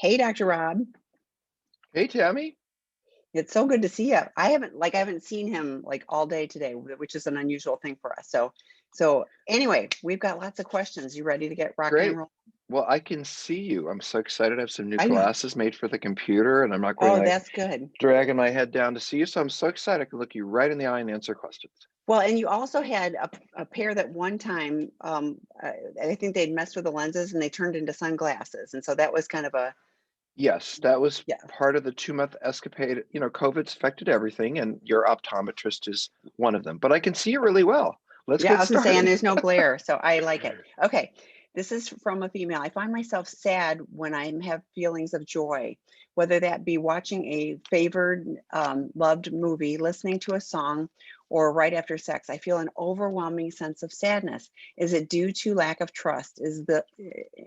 Hey, Dr. Rob. Hey, Tammy. It's so good to see you. I haven't seen him like all day today, which is an unusual thing for us. So anyway, we've got lots of questions. You ready to get rocking and Great. rolling? Well, I can see you. I'm so excited. I have some new I know. glasses made for the computer, and I'm not going Oh, like that's good. dragging my head down to see you. So I'm so excited. I can look you right in the eye and answer questions. Well, and you also had a pair that one time, I think they'd messed with the lenses and they turned into sunglasses. And so that was kind of a, Yes, that was yeah. part of the 2-month escapade. COVID's affected everything, and your optometrist is one of them. But I can see you really well. Let's Yeah, I get was gonna say, and started. there's no glare, so I like it. Okay, this is from a female. I find myself sad when I have feelings of joy, whether that be watching a favored, loved movie, listening to a song, or right after sex. I feel an overwhelming sense of sadness. Is it due to lack of trust? Is the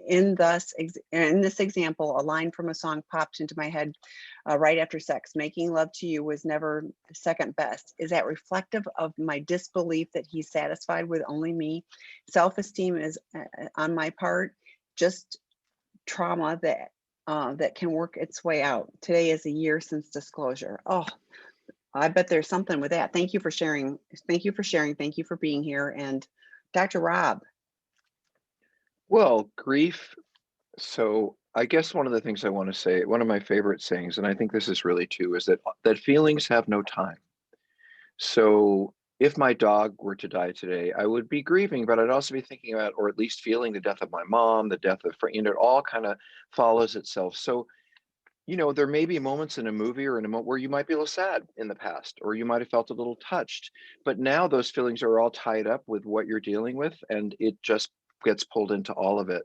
in this example, a line from a song popped into my head right after sex. Making love to you was never second best. Is that reflective of my disbelief that he's satisfied with only me? Self esteem is on my part, just trauma that can work its way out. Today is a year since disclosure. Oh, I bet there's something with that. Thank you for sharing. Thank you for sharing. Thank you for being here. And Dr. Rob. Well, grief. So I guess one of the things I want to say, one of my favorite sayings, and I think this is really true, is that feelings have no time. So if my dog were to die today, I would be grieving, but I'd also be thinking about, or at least feeling the death of my mom, the death of, it all kind of follows itself. So, there may be moments in a movie or in a moment where you might be a little sad in the past, or you might have felt a little touched, but now those feelings are all tied up with what you're dealing with, and it just gets pulled into all of it.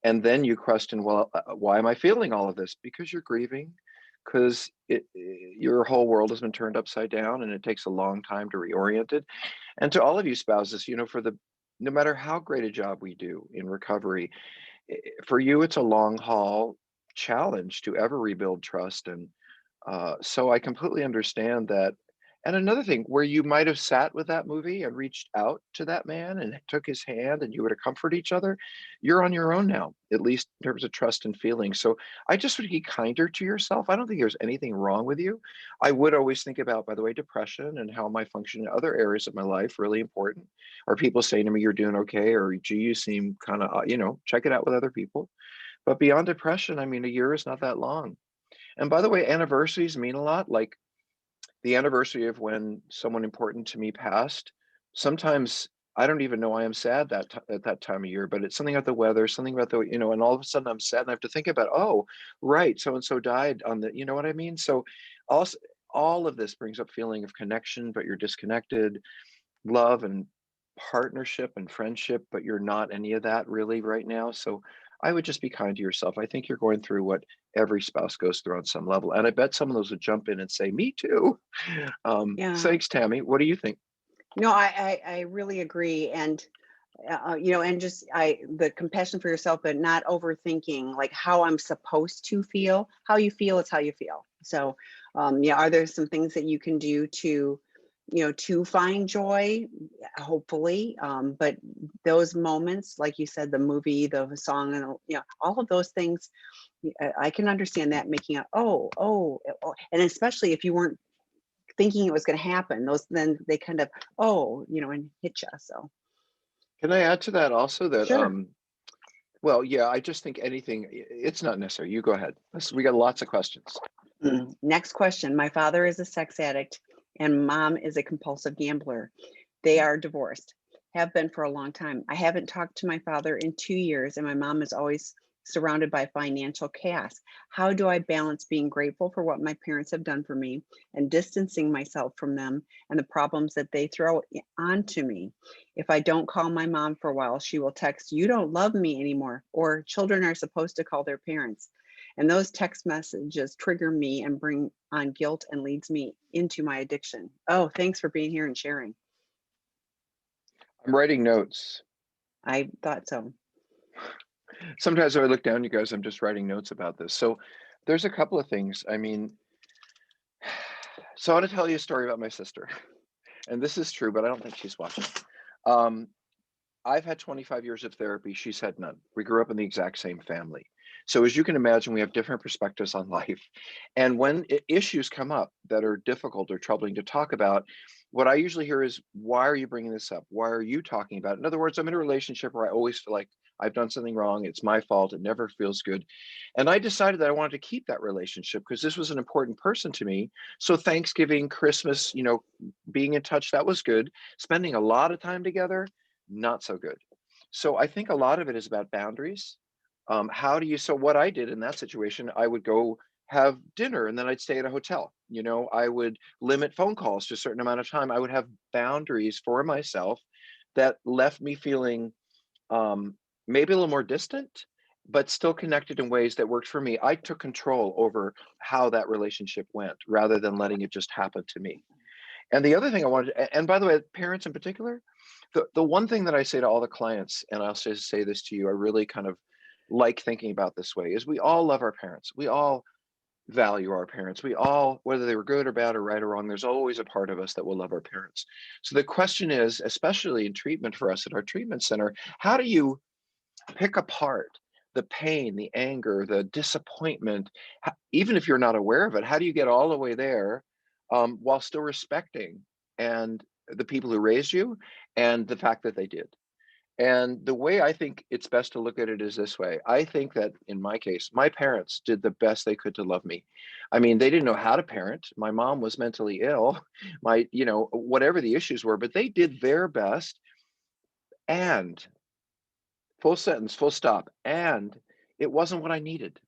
And then you question, well, why am I feeling all of this? Because you're grieving, because your whole world has been turned upside down, and it takes a long time to reorient it. And to all of you spouses, no matter how great a job we do in recovery, for you, it's a long haul challenge to ever rebuild trust. And so I completely understand that. And another thing, where you might have sat with that movie and reached out to that man and took his hand and you would have comforted each other, you're on your own now, at least in terms of trust and feeling. So I just would be kinder to yourself. I don't think there's anything wrong with you. I would always think about, by the way, depression and how am I functioning in other areas of my life, really important. Are people saying to me, you're doing okay? Or, gee, you seem kind of, check it out with other people. But beyond depression, I mean, a year is not that long. And by the way, anniversaries mean a lot. Like the anniversary of when someone important to me passed, sometimes I don't even know I am sad at that time of year, but it's something about the weather, something about and all of a sudden I'm sad and I have to think about, oh, right, so and so died on you know what I mean? So also all of this brings up feeling of connection, but you're disconnected, love and partnership and friendship, but you're not any of that really right now. So I would just be kind to yourself. I think you're going through what every spouse goes through on some level. And I bet some of those would jump in and say, me too. Yeah. Thanks, Tammy. What do you think? No, I really agree. And and just the compassion for yourself, but not overthinking like how I'm supposed to feel. How you feel is how you feel. So, yeah, are there some things that you can do to, to find joy? Hopefully, but those moments, like you said, the movie, the song, and all of those things, I can understand that making a and especially if you weren't thinking it was going to happen, those then they kind of and hit you. So Can I add to that also that, sure. well, yeah, I just think anything, it's not necessary. You go ahead. We got lots of questions. Next question. My father is a sex addict and mom is a compulsive gambler. They are divorced, have been for a long time. I haven't talked to my father in 2 years, and my mom is always surrounded by financial chaos. How do I balance being grateful for what my parents have done for me and distancing myself from them and the problems that they throw onto me? If I don't call my mom for a while, she will text, "You don't love me anymore," or "Children are supposed to call their parents." And those text messages trigger me and bring on guilt and leads me into my addiction. Oh, thanks for being here and sharing. I'm writing notes. I thought so. Sometimes I look down, you guys, I'm just writing notes about this. So there's a couple of things. I mean, so I want to tell you a story about my sister. And this is true, but I don't think she's watching. Um, I've had 25 years of therapy. She's had none. We grew up in the exact same family. So as you can imagine, we have different perspectives on life. And when issues come up that are difficult or troubling to talk about, what I usually hear is, why are you bringing this up? Why are you talking about it? In other words, I'm in a relationship where I always feel like I've done something wrong. It's my fault. It never feels good. And I decided that I wanted to keep that relationship because this was an important person to me. So Thanksgiving, Christmas, being in touch, that was good. Spending a lot of time together, not so good. So I think a lot of it is about boundaries. So what I did in that situation, I would go have dinner and then I'd stay at a hotel. I would limit phone calls to a certain amount of time. I would have boundaries for myself that left me feeling maybe a little more distant, but still connected in ways that worked for me. I took control over how that relationship went rather than letting it just happen to me. And the other thing I wanted, and by the way, parents in particular, the one thing that I say to all the clients, and I'll just say this to you, I really kind of like thinking about this way, is we all love our parents. We all value our parents. We all, whether they were good or bad or right or wrong, there's always a part of us that will love our parents. So the question is, especially in treatment for us at our treatment center, how do you pick apart the pain, the anger, the disappointment, even if you're not aware of it? How do you get all the way there while still respecting and the people who raised you and the fact that they did? And the way I think it's best to look at it is this way. I think that in my case, my parents did the best they could to love me. I mean, they didn't know how to parent. My mom was mentally ill, whatever the issues were, but they did their best. And full sentence, full stop. And it wasn't what I needed.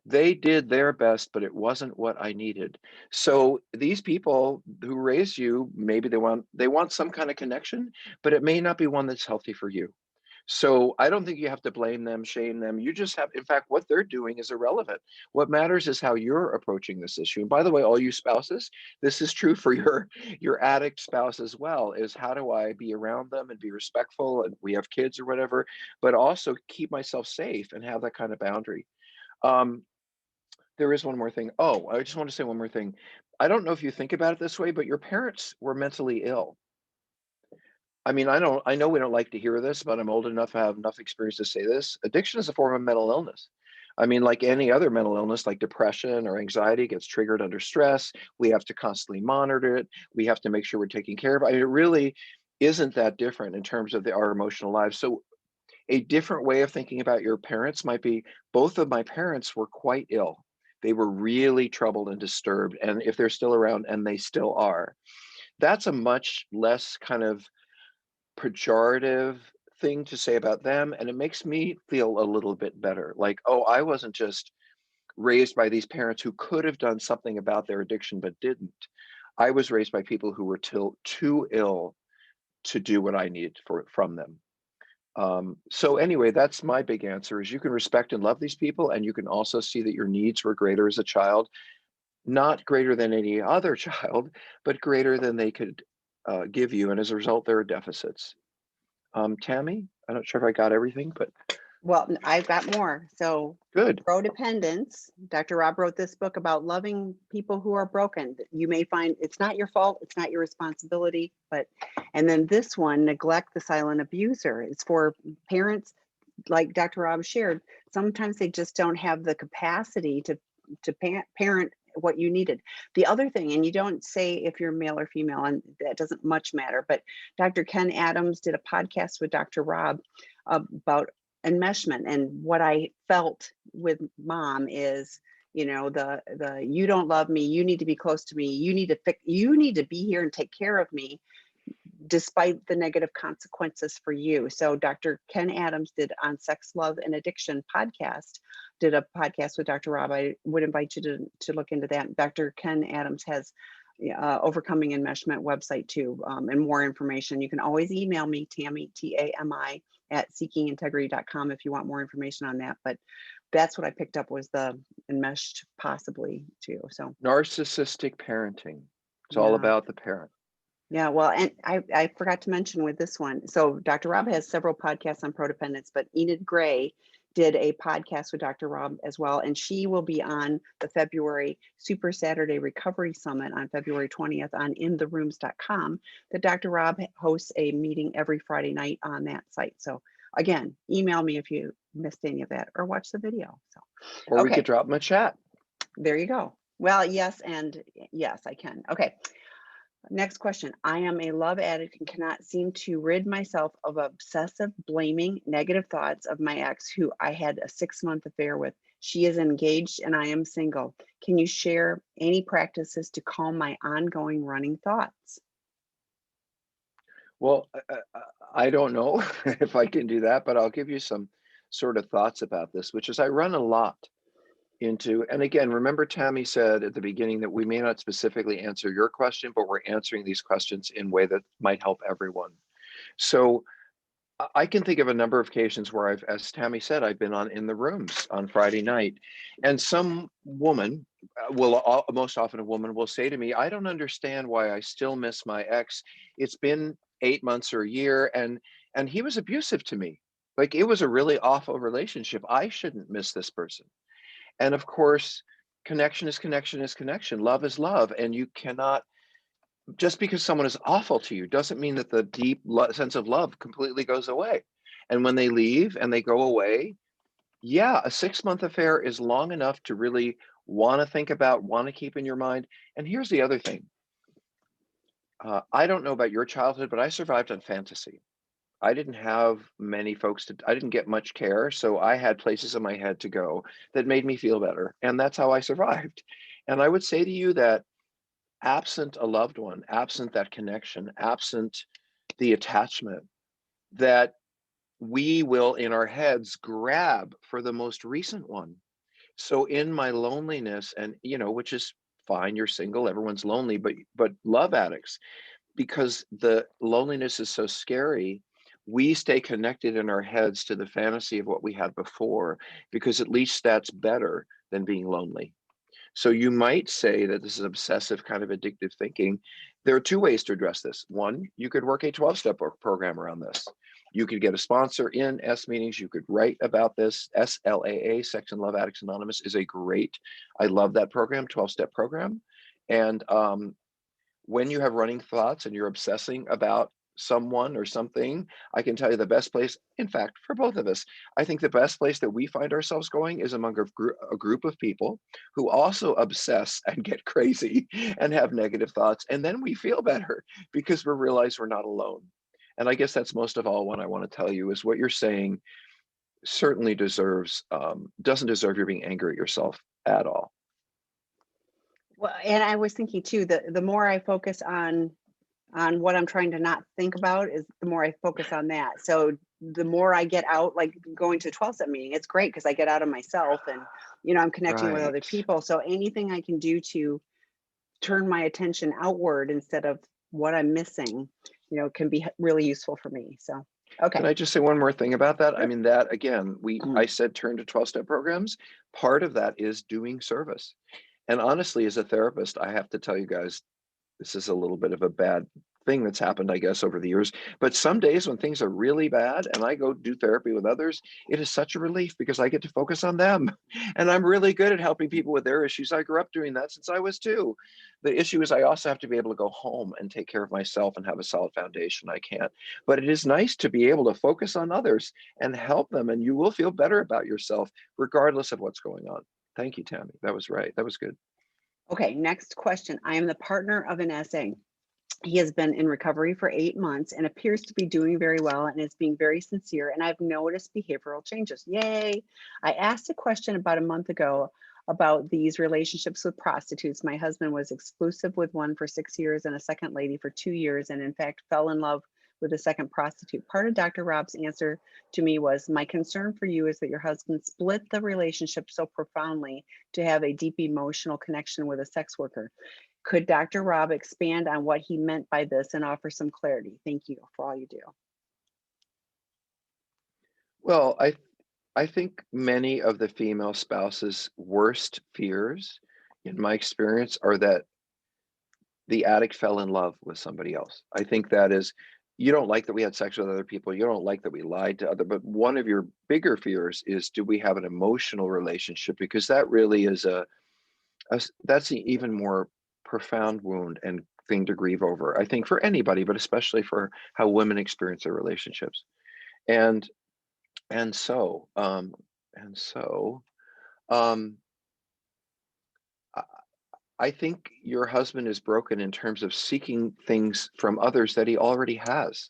They did their best, but it wasn't what I needed. So these people who raised you, maybe they want some kind of connection, but it may not be one that's healthy for you. So I don't think you have to blame them, shame them. You just have, in fact, what they're doing is irrelevant. What matters is how you're approaching this issue. And by the way, all you spouses, this is true for your addict spouse as well, is how do I be around them and be respectful, and we have kids or whatever, but also keep myself safe and have that kind of boundary. Um, there is one more thing. Oh, I just want to say one more thing. I don't know if you think about it this way, but your parents were mentally ill. I mean, I know we don't like to hear this, but I'm old enough to have enough experience to say this. Addiction is a form of mental illness. I mean, like any other mental illness, like depression or anxiety gets triggered under stress. We have to constantly monitor it. We have to make sure we're taking care of it. I mean, it really isn't that different in terms of our emotional lives. So a different way of thinking about your parents might be, both of my parents were quite ill. They were really troubled and disturbed. And if they're still around, and they still are, that's a much less kind of pejorative thing to say about them. And it makes me feel a little bit better. Like, oh, I wasn't just raised by these parents who could have done something about their addiction but didn't. I was raised by people who were too ill to do what I needed from them. So anyway, that's my big answer, is you can respect and love these people, and you can also see that your needs were greater as a child, not greater than any other child, but greater than they could give you. And as a result, there are deficits. Tammy, I'm not sure if I got everything, but Well, I've got more. So good. codependence. Dr. Rob wrote this book about loving people who are broken. You may find it's not your fault, it's not your responsibility, and then this one, neglect the silent abuser. It's for parents, like Dr. Rob shared. Sometimes they just don't have the capacity to parent what you needed. The other thing, and you don't say if you're male or female, and that doesn't much matter, but Dr. Ken Adams did a podcast with Dr. Rob about enmeshment, and what I felt with mom is, the you don't love me, you need to be close to me, you need to be here and take care of me despite the negative consequences for you. So Dr. Ken Adams did on Sex, Love, and Addiction podcast, did a podcast with Dr. Rob. I would invite you to look into that. Dr. Ken Adams has Overcoming Enmeshment website too, and more information. You can always email me, Tammy, TAMI, at seekingintegrity.com if you want more information on that. But that's what I picked up, was the enmeshed possibly too. So Narcissistic parenting. It's all yeah. about the parent. Yeah, well, and I forgot to mention with this one. So Dr. Rob has several podcasts on codependence, but Enid Gray did a podcast with Dr. Rob as well. And she will be on the February Super Saturday Recovery Summit on February 20th on intherooms.com. That Dr. Rob hosts a meeting every Friday night on that site. So Again, email me if you missed any of that or watch the video. So, Or we could okay, drop them a chat. there you go. Well, yes, and yes, I can. Okay. Next question. I am a love addict and cannot seem to rid myself of obsessive, blaming, negative thoughts of my ex, who I had a 6-month affair with. She is engaged and I am single. Can you share any practices to calm my ongoing running thoughts? Well, I don't know if I can do that, but I'll give you some sort of thoughts about this, which is I run a lot into, and again, remember Tammy said at the beginning that we may not specifically answer your question, but we're answering these questions in a way that might help everyone. So I can think of a number of occasions where I've, as Tammy said, I've been on in the rooms on Friday night, and some woman most often a woman will say to me, "I don't understand why I still miss my ex. It's been 8 months or a year, and he was abusive to me. Like it was a really awful relationship. I shouldn't miss this person." And of course, connection is connection is connection. Love is love, and you cannot, just because someone is awful to you doesn't mean that the deep sense of love completely goes away. And when they leave and they go away, yeah, a 6-month affair is long enough to really want to think about, want to keep in your mind. And here's the other thing. I don't know about your childhood, but I survived on fantasy. I didn't have many folks I didn't get much care. So I had places in my head to go that made me feel better. And that's how I survived. And I would say to you that absent a loved one, absent that connection, absent the attachment, that we will in our heads grab for the most recent one. So in my loneliness, and which is fine, you're single, everyone's lonely, but love addicts, because the loneliness is so scary, we stay connected in our heads to the fantasy of what we had before, because at least that's better than being lonely. So you might say that this is obsessive kind of addictive thinking. There are two ways to address this. One, you could work a 12-step program around this. You could get a sponsor in S meetings. You could write about this. SLAA, Sex and Love Addicts Anonymous, is a great, I love that program, 12-step program. And when you have running thoughts and you're obsessing about someone or something, I can tell you the best place, in fact, for both of us, I think the best place that we find ourselves going is among a group of people who also obsess and get crazy and have negative thoughts. And then we feel better because we realize we're not alone. And I guess that's most of all what I want to tell you is what you're saying certainly doesn't deserve you being angry at yourself at all. Well, and I was thinking too, the more I focus on what I'm trying to not think about is the more I focus on that. So the more I get out, like going to a 12-step meeting, it's great because I get out of myself and I'm connecting with other Right. people. So anything I can do to turn my attention outward instead of what I'm missing, can be really useful for me. So Can okay. I just say one more thing about that? I Sure. mean, that again, I said turn to 12-step programs. Part of that is doing service. And honestly, as a therapist, I have to tell you guys, this is a little bit of a bad thing that's happened, I guess, over the years. But some days when things are really bad and I go do therapy with others, it is such a relief because I get to focus on them. And I'm really good at helping people with their issues. I grew up doing that since I was 2. The issue is I also have to be able to go home and take care of myself and have a solid foundation. I can't. But it is nice to be able to focus on others and help them. And you will feel better about yourself regardless of what's going on. Thank you, Tammy. That was right. That was good. Okay. Next question. I am the partner of an SA. He has been in recovery for 8 months and appears to be doing very well and is being very sincere. And I've noticed behavioral changes. Yay. I asked a question about a month ago about these relationships with prostitutes. My husband was exclusive with one for 6 years and a second lady for 2 years, and in fact, fell in love with a second prostitute. Part of Dr. Rob's answer to me was, my concern for you is that your husband split the relationship so profoundly to have a deep emotional connection with a sex worker. Could Dr. Rob expand on what he meant by this and offer some clarity? Thank you for all you do. Well, I think many of the female spouses' worst fears, in my experience, are that the addict fell in love with somebody else. I think that is, you don't like that we had sex with other people. You don't like that we lied to other, but one of your bigger fears is, do we have an emotional relationship? Because that really is that's an even more profound wound and thing to grieve over, I think, for anybody, but especially for how women experience their relationships. And And so, and so, um, I, I think your husband is broken in terms of seeking things from others that he already has.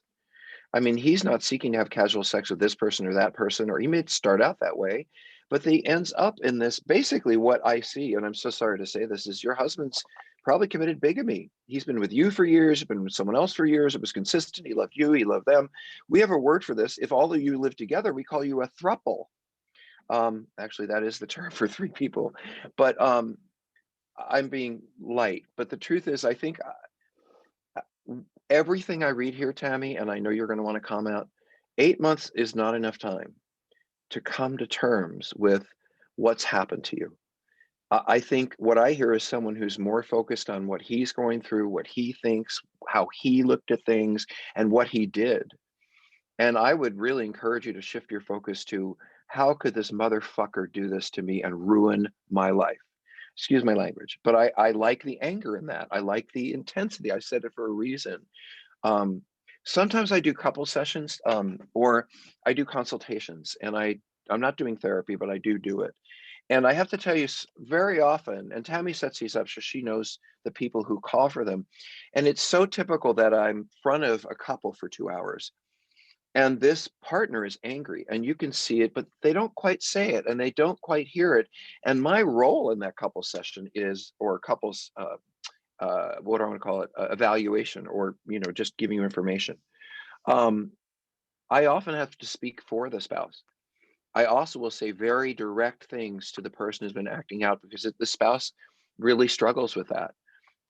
I mean, he's not seeking to have casual sex with this person or that person, or he may start out that way, but he ends up in this. Basically, what I see, and I'm so sorry to say this, is your husband's probably committed bigamy. He's been with you for years, he's been with someone else for years. It was consistent. He loved you, he loved them. We have a word for this. If all of you live together, we call you a throuple. Actually, that is the term for three people, but I'm being light. But the truth is, I think everything I read here, Tammy, and I know you're going to want to comment, 8 months is not enough time to come to terms with what's happened to you. I think what I hear is someone who's more focused on what he's going through, what he thinks, how he looked at things, and what he did. And I would really encourage you to shift your focus to how could this motherfucker do this to me and ruin my life? Excuse my language, but I like the anger in that. I like the intensity. I said it for a reason. Um, Sometimes I do couple sessions, or I do consultations, and I'm not doing therapy, but I do it. And I have to tell you, very often, and Tammy sets these up so she knows the people who call for them. And it's so typical that I'm in front of a couple for 2 hours, and this partner is angry, and you can see it, but they don't quite say it, and they don't quite hear it. And my role in that couple session is, or couples, what do I want to call it, evaluation, or just giving you information. Um, I often have to speak for the spouse. I also will say very direct things to the person who's been acting out, because the spouse really struggles with that.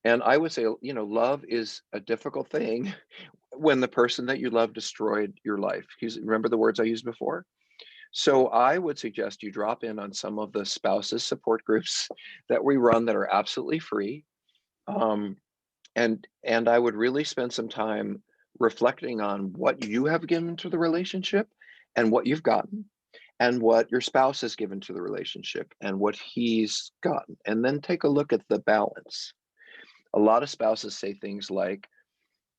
And I would say, love is a difficult thing when the person that you love destroyed your life. Remember the words I used before? So I would suggest you drop in on some of the spouses support groups that we run that are absolutely free. Um, and I would really spend some time reflecting on what you have given to the relationship and what you've gotten, and what your spouse has given to the relationship and what he's gotten, and then take a look at the balance. A lot of spouses say things like,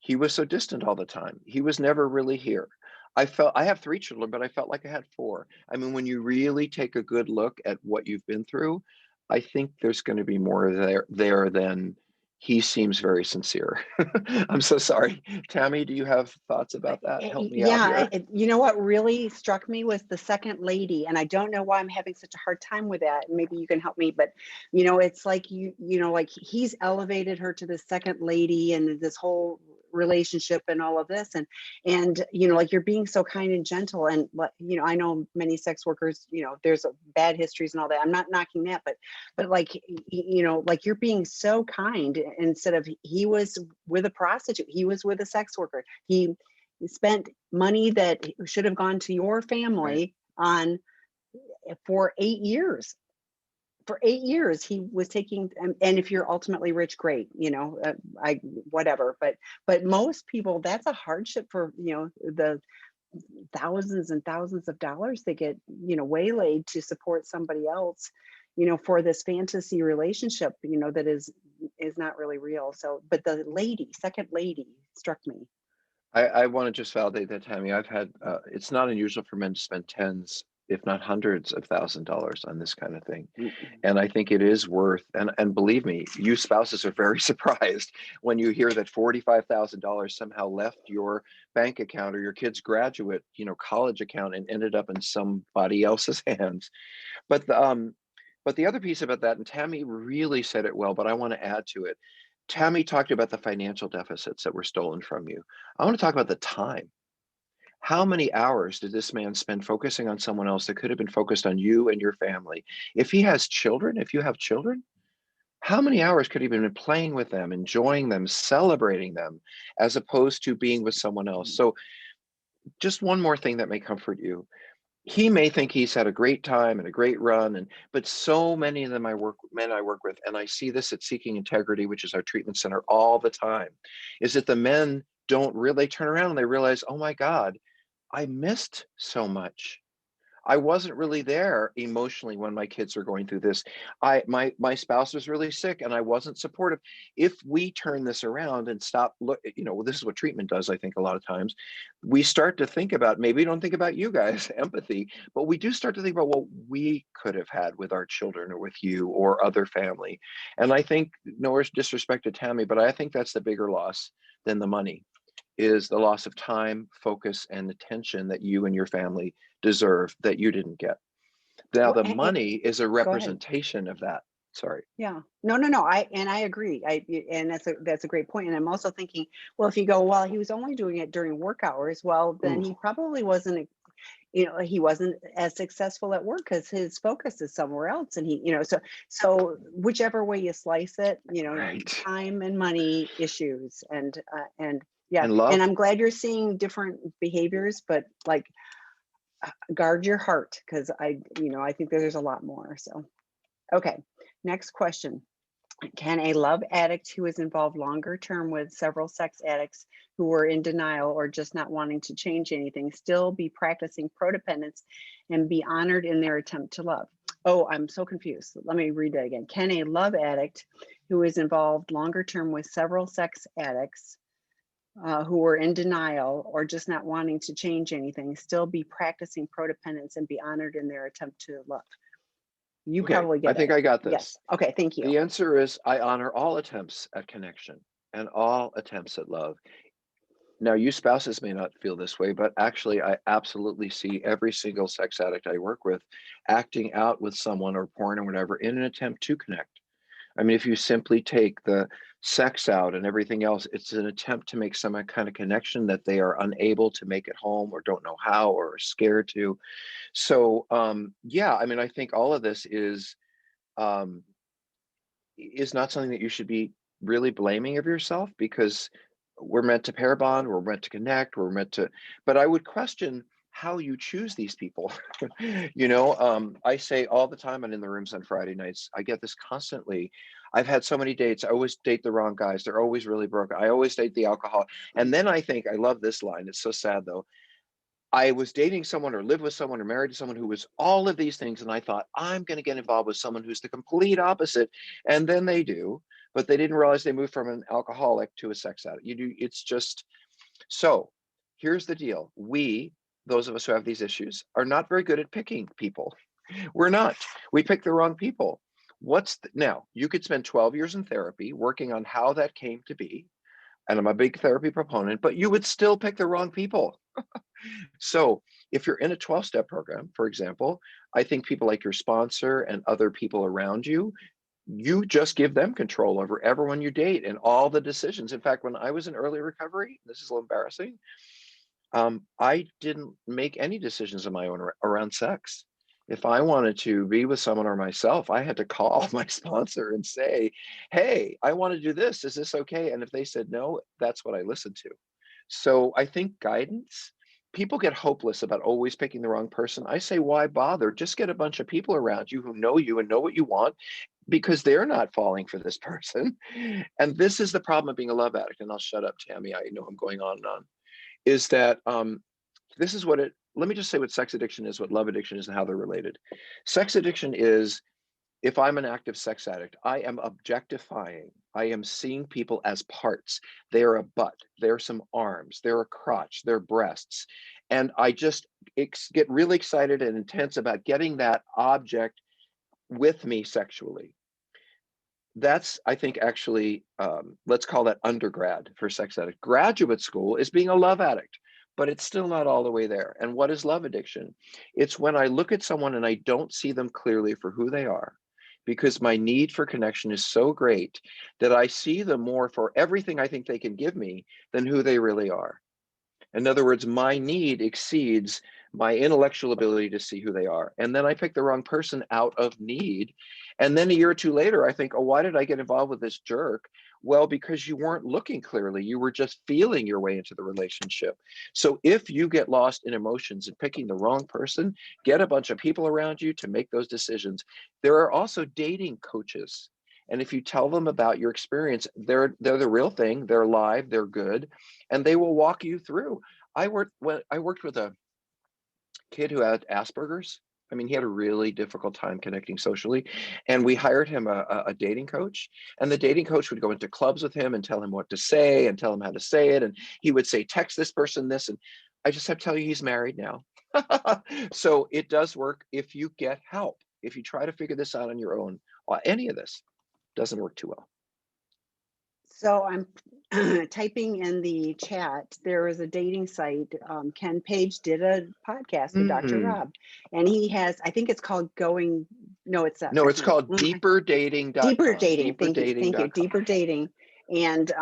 he was so distant all the time, he was never really here. I have 3 children, but I felt like I had 4. I mean, when you really take a good look at what you've been through, I think there's going to be more there than he seems very sincere. I'm so sorry. Tammy, do you have thoughts about that? Help me out Yeah, here. you know what really struck me was the second lady, and I don't know why I'm having such a hard time with that. Maybe you can help me, but it's like like he's elevated her to the second lady and this whole relationship and all of this, and like you're being so kind and gentle, and I know many sex workers, there's bad histories and all that. I'm not knocking that, but like like you're being so kind, instead of, he was with a prostitute, he was with a sex worker, he spent money that should have gone to your Right. family on for 8 years. For 8 years, he was taking, and if you're ultimately rich, great, I whatever. But most people, that's a hardship for the thousands and thousands of dollars they get waylaid to support somebody else, for this fantasy relationship, that is not really real. So, but the second lady struck me. I want to just validate that, Tammy. It's not unusual for men to spend tens, if not hundreds of $1,000s on this kind of thing. And I think it is worth, and believe me, you spouses are very surprised when you hear that $45,000 somehow left your bank account or your kid's graduate, college account, and ended up in somebody else's hands. But the other piece about that, and Tammy really said it well, but I want to add to it. Tammy talked about the financial deficits that were stolen from you. I want to talk about the time. How many hours did this man spend focusing on someone else that could have been focused on you and your family? If he has children, if you have children, how many hours could he have been playing with them, enjoying them, celebrating them, as opposed to being with someone else? So, just one more thing that may comfort you. He may think he's had a great time and a great run, but so many of them men I work with, and I see this at Seeking Integrity, which is our treatment center, all the time, is that the men don't really turn around and they realize, oh my God, I missed so much. I wasn't really there emotionally when my kids are going through this. My spouse was really sick and I wasn't supportive. If we turn this around and stop, look, this is what treatment does, I think a lot of times. We start to think about, maybe we don't think about you guys, empathy, but we do start to think about what we could have had with our children or with you or other family. And I think, no disrespect to Tammy, but I think that's the bigger loss than the money, is the loss of time, focus, and attention that you and your family deserve that you didn't get. Now, Well, the money is a go ahead. representation of that. Sorry. Yeah. No. I agree. And that's a great point. And I'm also thinking, well, if you go, well, he was only doing it during work hours, well, then Ooh, he probably wasn't, he wasn't as successful at work because his focus is somewhere else. And so whichever way you slice it, right. time and money issues and yeah. And And love. I'm glad you're seeing different behaviors, but like guard your heart because I think there's a lot more. So, okay. Next question. Can a love addict who is involved longer term with several sex addicts who were in denial or just not wanting to change anything still be practicing codependence and be honored in their attempt to love? Oh, I'm so confused. Let me read that again. Can a love addict who is involved longer term with several sex addicts who were in denial or just not wanting to change anything still be practicing codependence and be honored in their attempt to love? You Okay, probably I get it. think I got Yes. this. Okay. Thank you. The answer is I honor all attempts at connection and all attempts at love. Now, you spouses may not feel this way, but actually, I absolutely see every single sex addict I work with acting out with someone or porn or whatever in an attempt to connect. I mean, if you simply take the sex out and everything else, it's an attempt to make some kind of connection that they are unable to make at home or don't know how or are scared to. So, yeah, I mean, I think all of this um, is not something that you should be really blaming of yourself, because we're meant to pair bond, we're meant to connect, we're meant to, but I would question how you choose these people. I say all the time, and in the rooms on Friday nights, I get this constantly. I've had so many dates. I always date the wrong guys. They're always really broke. I always date the alcohol. And then I think, I love this line. It's so sad though. I was dating someone or lived with someone or married to someone who was all of these things. And I thought, I'm going to get involved with someone who's the complete opposite. And then they do, but they didn't realize they moved from an alcoholic to a sex addict. It's just, so here's the deal. Those of us who have these issues, are not very good at picking people. We're not. We pick the wrong people. Now, you could spend 12 years in therapy working on how that came to be. And I'm a big therapy proponent, but you would still pick the wrong people. So if you're in a 12-step program, for example, I think people like your sponsor and other people around you, you just give them control over everyone you date and all the decisions. In fact, when I was in early recovery, this is a little embarrassing, I didn't make any decisions of my own around sex. If I wanted to be with someone or myself, I had to call my sponsor and say, hey, I want to do this. Is this okay? And if they said no, that's what I listened to. So I think guidance, people get hopeless about always picking the wrong person. I say, why bother? Just get a bunch of people around you who know you and know what you want, because they're not falling for this person. And this is the problem of being a love addict. And I'll shut up, Tammy. I know I'm going on and on. Is that this is what it, let me just say what sex addiction is, what love addiction is, and how they're related. Sex addiction is, if I'm an active sex addict, I am objectifying. I am seeing people as parts. They're a butt, they're some arms, they're a crotch, they're breasts. And I just get really excited and intense about getting that object with me sexually. That's, I think, actually, let's call that undergrad for sex addict. Graduate school is being a love addict, but it's still not all the way there. And what is love addiction? It's when I look at someone and I don't see them clearly for who they are, because my need for connection is so great that I see them more for everything I think they can give me than who they really are. In other words, my need exceeds my intellectual ability to see who they are. And then I pick the wrong person out of need. And then a year or two later, I think, oh, why did I get involved with this jerk? Well, because you weren't looking clearly. You were just feeling your way into the relationship. So if you get lost in emotions and picking the wrong person, get a bunch of people around you to make those decisions. There are also dating coaches. And if you tell them about your experience, they're the real thing. They're live, they're good, and they will walk you through. I worked with a kid who had Asperger's. I mean, he had a really difficult time connecting socially. And we hired him a dating coach. And the dating coach would go into clubs with him and tell him what to say and tell him how to say it. And he would say, text this person this. And I just have to tell you, he's married now. So it does work if you get help. If you try to figure this out on your own, any of this doesn't work too well. So I'm typing in the chat. There is a dating site. Ken Page did a podcast with Dr. Mm. Rob, and he has, I think it's called Going. No, it's not. No, That's it's not. called deeperdating.com. Deeper Dating. Thank you. Thank you. Deeperdating.com. Deeper Dating and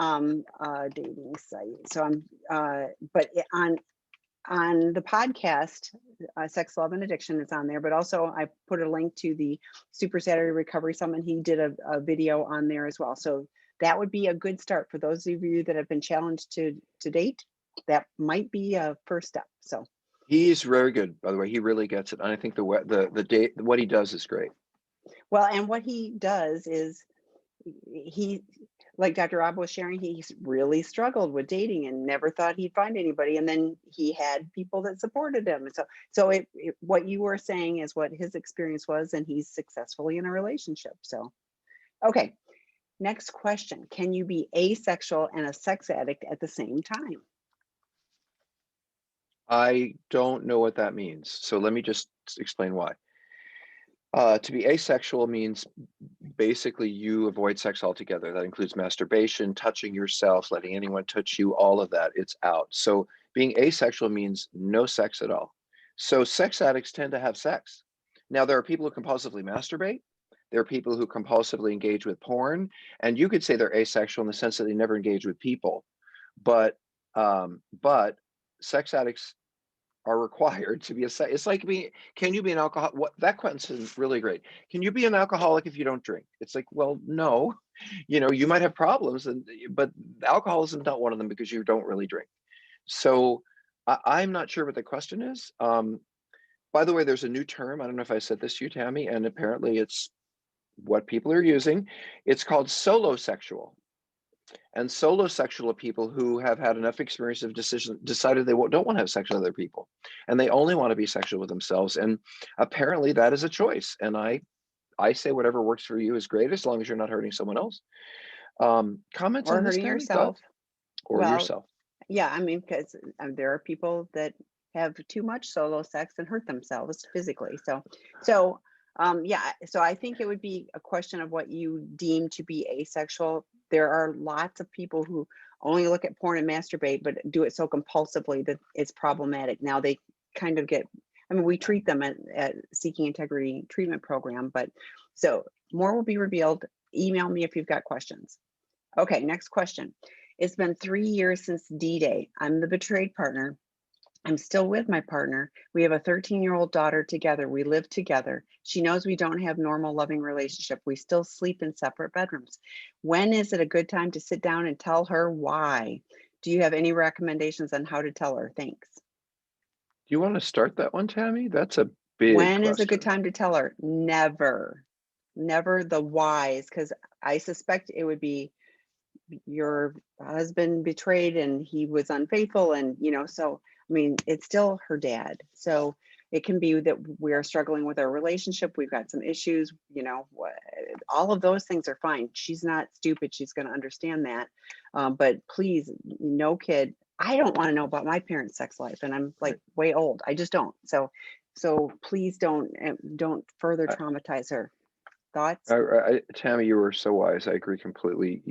dating site. So I'm, but on the podcast, Sex, Love, and Addiction is on there, but also I put a link to the Super Saturday Recovery Summit. He did a video on there as well. So that would be a good start for those of you that have been challenged to date. That might be a first step. So He's very good, by the way. He really gets it. And I think what he does is great. well, and what he does is he, like Dr. Rob was sharing, he really struggled with dating and never thought he'd find anybody. And then he had people that supported him. And so what you were saying is what his experience was, and he's successfully in a relationship. So, okay. Next question. Can you be asexual and a sex addict at the same time? I don't know what that means. So let me just explain why. To be asexual means basically you avoid sex altogether. That includes masturbation, touching yourself, letting anyone touch you, all of that, it's out. So being asexual means no sex at all. So sex addicts tend to have sex. Now, there are people who compulsively masturbate. There are people who compulsively engage with porn. And you could say they're asexual in the sense that they never engage with people. But sex addicts are required to be it's like can you be an alcoholic? What that question is really great. Can you be an alcoholic if you don't drink? It's like, well, no, you might have problems, but alcoholism is not one of them because you don't really drink. So I'm not sure what the question is. By the way, there's a new term. I don't know if I said this to you, Tammy, and apparently it's what people are using. It's called solosexual. And solosexual are people who have had enough experience of decided they don't want to have sex with other people, and they only want to be sexual with themselves. And apparently that is a choice. And I say whatever works for you is great, as long as you're not hurting someone else. Comments Or on this, hurting Tammy? yourself? Or Well, yourself. yeah, I mean, because there are people that have too much solo sex and hurt themselves physically. Yeah, so I think it would be a question of what you deem to be asexual. There are lots of people who only look at porn and masturbate, but do it so compulsively that it's problematic. Now they kind of we treat them at Seeking Integrity treatment program, but so more will be revealed. Email me if you've got questions. Okay, next question. It's been 3 years since D-Day. I'm the betrayed partner. I'm still with my partner. We have a 13-year-old daughter together. We live together. She knows we don't have normal loving relationship. We still sleep in separate bedrooms. When is it a good time to sit down and tell her why? Do you have any recommendations on how to tell her? Thanks. Do you want to start that one, Tammy? That's a big When is a question. good time to tell her? Never. Never the whys, because I suspect it would be your husband betrayed and he was unfaithful, and so I mean, it's still her dad. So it can be that we are struggling with our relationship. We've got some issues, all of those things are fine. She's not stupid. She's going to understand that. But please, no kid. I don't want to know about my parents' sex life, and I'm like way old. I just don't. So please don't further traumatize her. Thoughts? Tammy, you were so wise. I agree completely.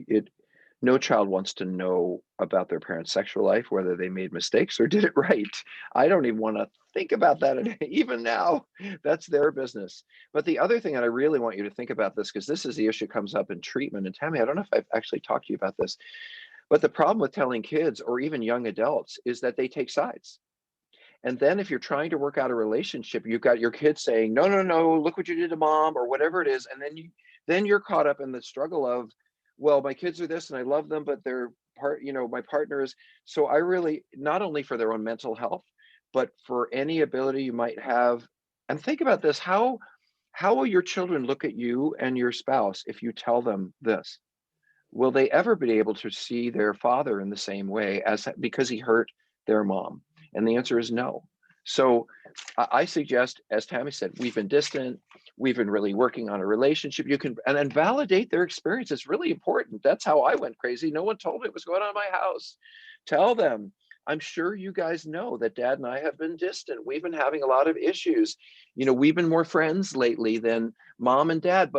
No child wants to know about their parents' sexual life, whether they made mistakes or did it right. I don't even want to think about that even now. That's their business. But the other thing that I really want you to think about this, because this is the issue comes up in treatment. And Tammy, I don't know if I've actually talked to you about this, but the problem with telling kids or even young adults is that they take sides. And then if you're trying to work out a relationship, you've got your kids saying, no, no, no, look what you did to mom, or whatever it is. And then you're caught up in the struggle of, well, my kids are this and I love them, but they're my partner is. So I really, not only for their own mental health, but for any ability you might have. And think about this, how will your children look at you and your spouse if you tell them this? Will they ever be able to see their father in the same way because he hurt their mom? And the answer is no. So I suggest, as Tammy said, we've been distant, we've been really working on a relationship. You can, and then validate their experience. It's really important. That's how I went crazy. No one told me what was going on in my house. Tell them, I'm sure you guys know that Dad and I have been distant. We've been having a lot of issues. We've been more friends lately than Mom and Dad,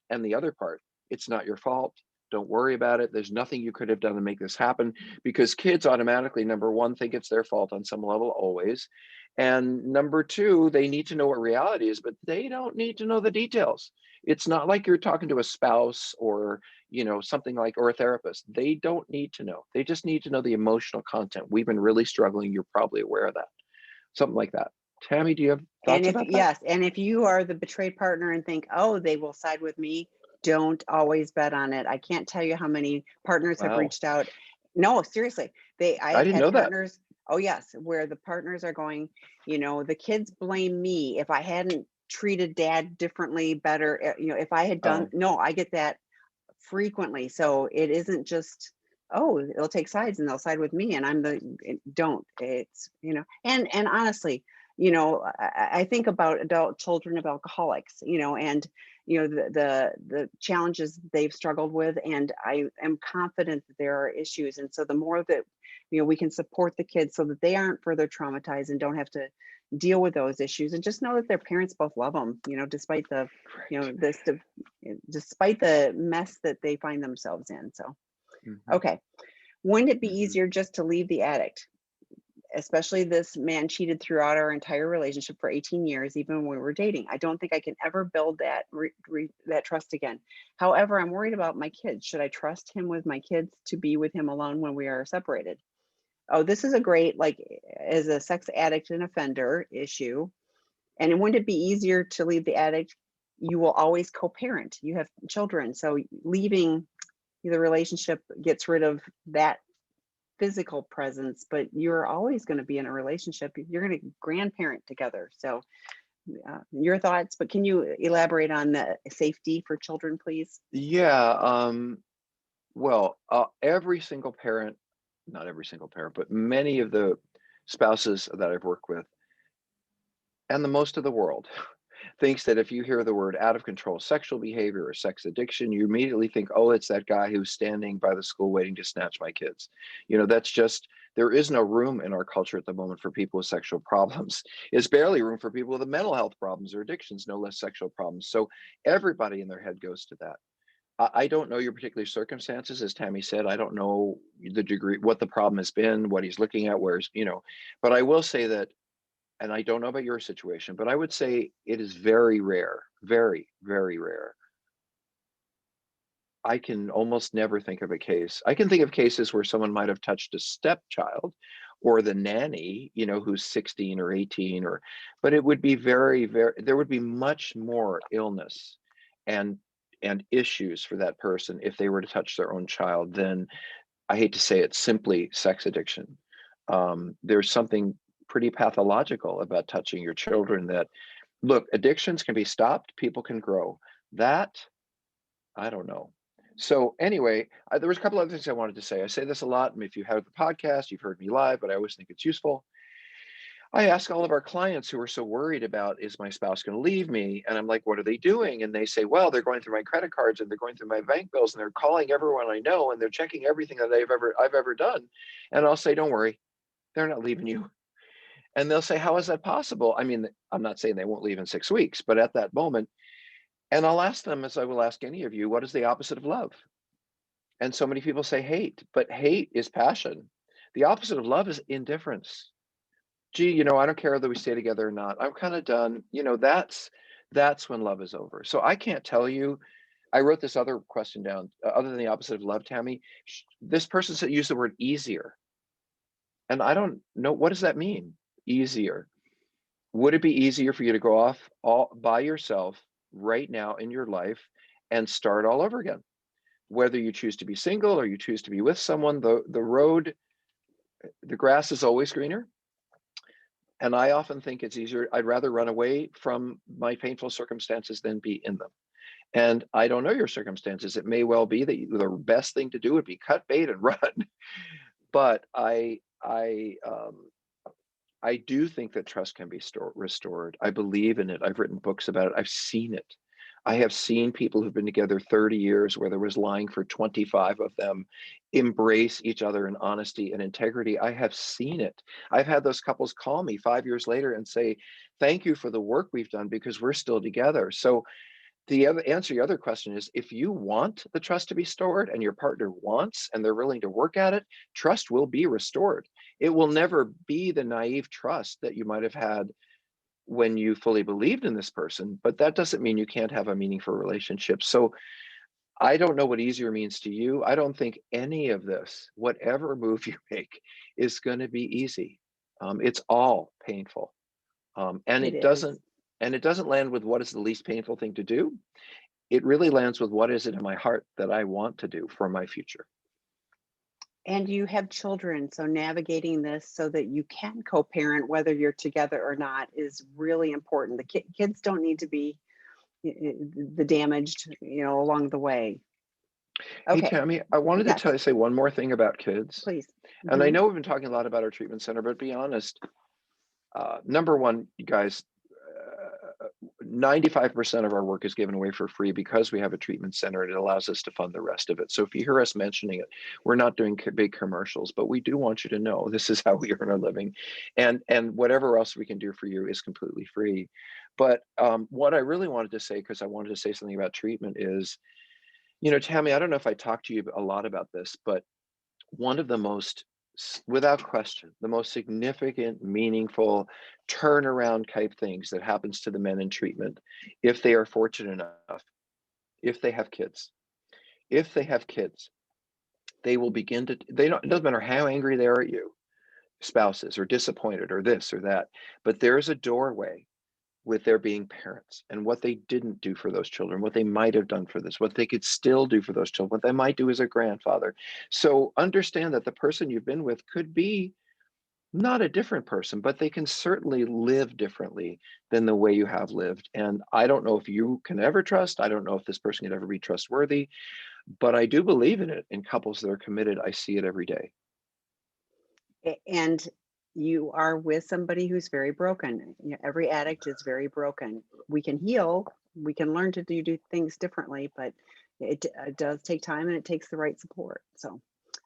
and the other part, it's not your fault. Don't worry about it. There's nothing you could have done to make this happen, because kids automatically, number one, think it's their fault on some level always. And number two, they need to know what reality is, but they don't need to know the details. It's not like you're talking to a spouse or, something like, or a therapist. They don't need to know. They just need to know the emotional content. We've been really struggling. You're probably aware of that. Something like that. Tammy, do you have And thoughts about that? yes, and if you are the betrayed partner and think, oh, they will side with me, don't always bet on it. I can't tell you how many partners have Wow. reached out. No, seriously, I I have didn't had know that. partners. Oh yes, where the partners are going, the kids blame me if I hadn't treated Dad differently, better. If I had done, Oh, no, I get that frequently. So it isn't just, oh, they'll take sides and they'll side with me and I'm don't. It's, and honestly, I think about adult children of alcoholics, and the challenges they've struggled with, and I am confident that there are issues. And so the more that we can support the kids so that they aren't further traumatized and don't have to deal with those issues, and just know that their parents both love them, despite the great. this despite the mess that they find themselves in. So, Hmm. okay. Wouldn't it be Hmm. easier just to leave the addict? Especially this man cheated throughout our entire relationship for 18 years, even when we were dating. I don't think I can ever build that that trust again. However, I'm worried about my kids. Should I trust him with my kids to be with him alone when we are separated? Oh, this is a great, like, as a sex addict and offender issue. And wouldn't it be easier to leave the addict? You will always co-parent. You have children, so leaving the relationship gets rid of that physical presence, but you're always going to be in a relationship. You're going to grandparent together. So, your thoughts, but can you elaborate on the safety for children, please? Yeah. Well, every single parent, not every single parent, but many of the spouses that I've worked with, and the most of the world, thinks that if you hear the word out of control sexual behavior or sex addiction, you immediately think, oh, it's that guy who's standing by the school waiting to snatch my kids. That's just, there is no room in our culture at the moment for people with sexual problems. It's barely room for people with mental health problems or addictions, no less sexual problems. So everybody in their head goes to that. I don't know your particular circumstances, as Tammy said. I don't know the degree, what the problem has been, what he's looking at, but I will say that, and I don't know about your situation, but I would say it is very rare, very, very rare. I can almost never think of a case. I can think of cases where someone might have touched a stepchild or the nanny, who's 16 or 18, but it would be very, very, there would be much more illness and issues for that person if they were to touch their own child than, I hate to say it, simply sex addiction. There's something pretty pathological about touching your children. That, look, addictions can be stopped, people can grow. That, I don't know. So anyway, there was a couple other things I wanted to say. I say this a lot, and if you have the podcast, you've heard me live, but I always think it's useful. I ask all of our clients who are so worried about, is my spouse going to leave me? And I'm like, what are they doing? And they say, well, they're going through my credit cards and they're going through my bank bills and they're calling everyone I know and they're checking everything that I've ever done. And I'll say, don't worry, they're not leaving you. And they'll say, how is that possible? I mean, I'm not saying they won't leave in 6 weeks, but at that moment, and I'll ask them, as I will ask any of you, what is the opposite of love? And so many people say hate, but hate is passion. The opposite of love is indifference. Gee, I don't care whether we stay together or not. I'm kind of done. That's when love is over. So I can't tell you. I wrote this other question down, other than the opposite of love, Tammy. This person said, use the word easier. And I don't know, what does that mean? Easier. Would it be easier for you to go off all by yourself right now in your life and start all over again? Whether you choose to be single or you choose to be with someone, the grass is always greener. And I often think it's easier. I'd rather run away from my painful circumstances than be in them. And I don't know your circumstances. It may well be that the best thing to do would be cut bait and run. But I do think that trust can be restored. I believe in it. I've written books about it. I've seen it. I have seen people who've been together 30 years where there was lying for 25 of them embrace each other in honesty and integrity. I have seen it. I've had those couples call me 5 years later and say, thank you for the work we've done because we're still together. So the other answer to your other question is, if you want the trust to be stored and your partner wants and they're willing to work at it, trust will be restored. It will never be the naive trust that you might have had when you fully believed in this person, but that doesn't mean you can't have a meaningful relationship. So I don't know what easier means to you. I don't think any of this, whatever move you make, is going to be easy. It's all painful. And It it is. doesn't land with what is the least painful thing to do. It really lands with what is it in my heart that I want to do for my future. And you have children, so navigating this so that you can co-parent whether you're together or not is really important. The kids don't need to be the damaged, along the way. Hey, Okay. Tammy, I wanted to Yes, say one more thing about kids. please. And I Hmm. know we've been talking a lot about our treatment center, but be honest, number one, you guys, 95% of our work is given away for free because we have a treatment center and it allows us to fund the rest of it. So if you hear us mentioning it, we're not doing big commercials, but we do want you to know this is how we earn our living. And whatever else we can do for you is completely free. But what I really wanted to say, because I wanted to say something about treatment is, Tammy, I don't know if I talked to you a lot about this, but one of the most, without question, the most significant, meaningful turnaround type things that happens to the men in treatment, if they are fortunate enough, if they have kids, if they have kids, they will begin to, they don't, it doesn't matter how angry they are at you, spouses, or disappointed, or this or that, but there's a doorway with their being parents and what they didn't do for those children, what they might have done for this, what they could still do for those children, what they might do as a grandfather. So understand that the person you've been with could be not a different person, but they can certainly live differently than the way you have lived. And I don't know if you can ever trust. I don't know if this person can ever be trustworthy, but I do believe in it in couples that are committed. I see it every day. And you are with somebody who's very broken. Every addict is very broken. We can heal, we can learn to do things differently, but it does take time and it takes the right support. So,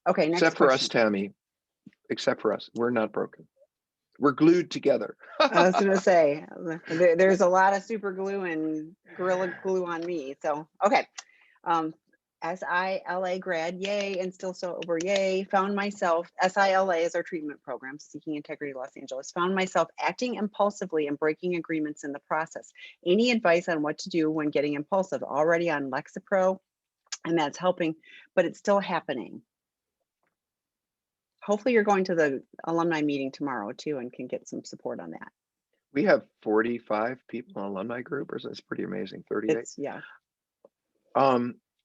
okay, next Except for us, question. Tammy, except for us. We're not broken. We're glued together. I was going to say, there's a lot of super glue and Gorilla Glue on me. So, okay. SILA grad, yay, and still sober, yay. Found myself, SILA is our treatment program, Seeking Integrity Los Angeles. Found myself acting impulsively and breaking agreements in the process. Any advice on what to do when getting impulsive? Already on Lexapro, and that's helping, but it's still happening. Hopefully you're going to the alumni meeting tomorrow too and can get some support on that. We have 45 people in alumni group, or it's pretty amazing, 38. Yeah.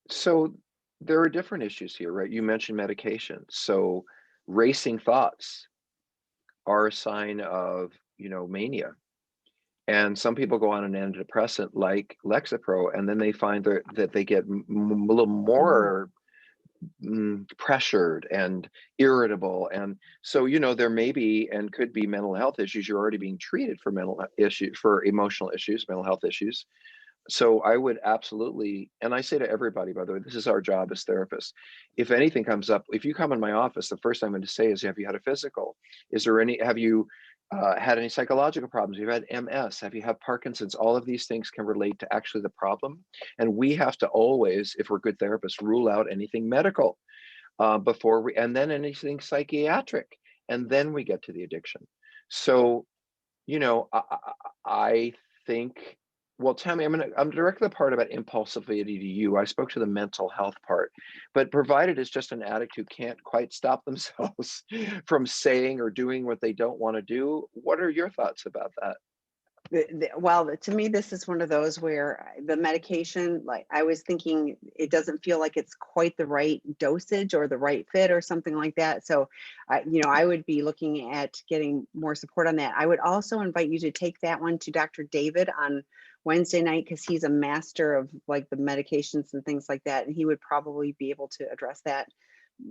So there are different issues here, right? You mentioned medication. So racing thoughts are a sign of, mania. And some people go on an antidepressant like Lexapro, and then they find that they get a little more pressured and irritable. And so, there may be and could be mental health issues. You're already being treated for for emotional issues, mental health issues. So I would absolutely, and I say to everybody, by the way, this is our job as therapists. If anything comes up, if you come in my office, the first thing I'm going to say is, have you had a physical? Have you had any psychological problems? You've had MS? Have you had Parkinson's? All of these things can relate to actually the problem. And we have to always, if we're good therapists, rule out anything medical and then anything psychiatric. And then we get to the addiction. So, I think, well, Tammy, I'm directing the part about impulsivity to you. I spoke to the mental health part, but provided it's just an addict who can't quite stop themselves from saying or doing what they don't want to do, what are your thoughts about that? Well, to me, this is one of those where the medication, like I was thinking, it doesn't feel like it's quite the right dosage or the right fit or something like that. So, I would be looking at getting more support on that. I would also invite you to take that one to Dr. David on Wednesday night, because he's a master of like the medications and things like that. And he would probably be able to address that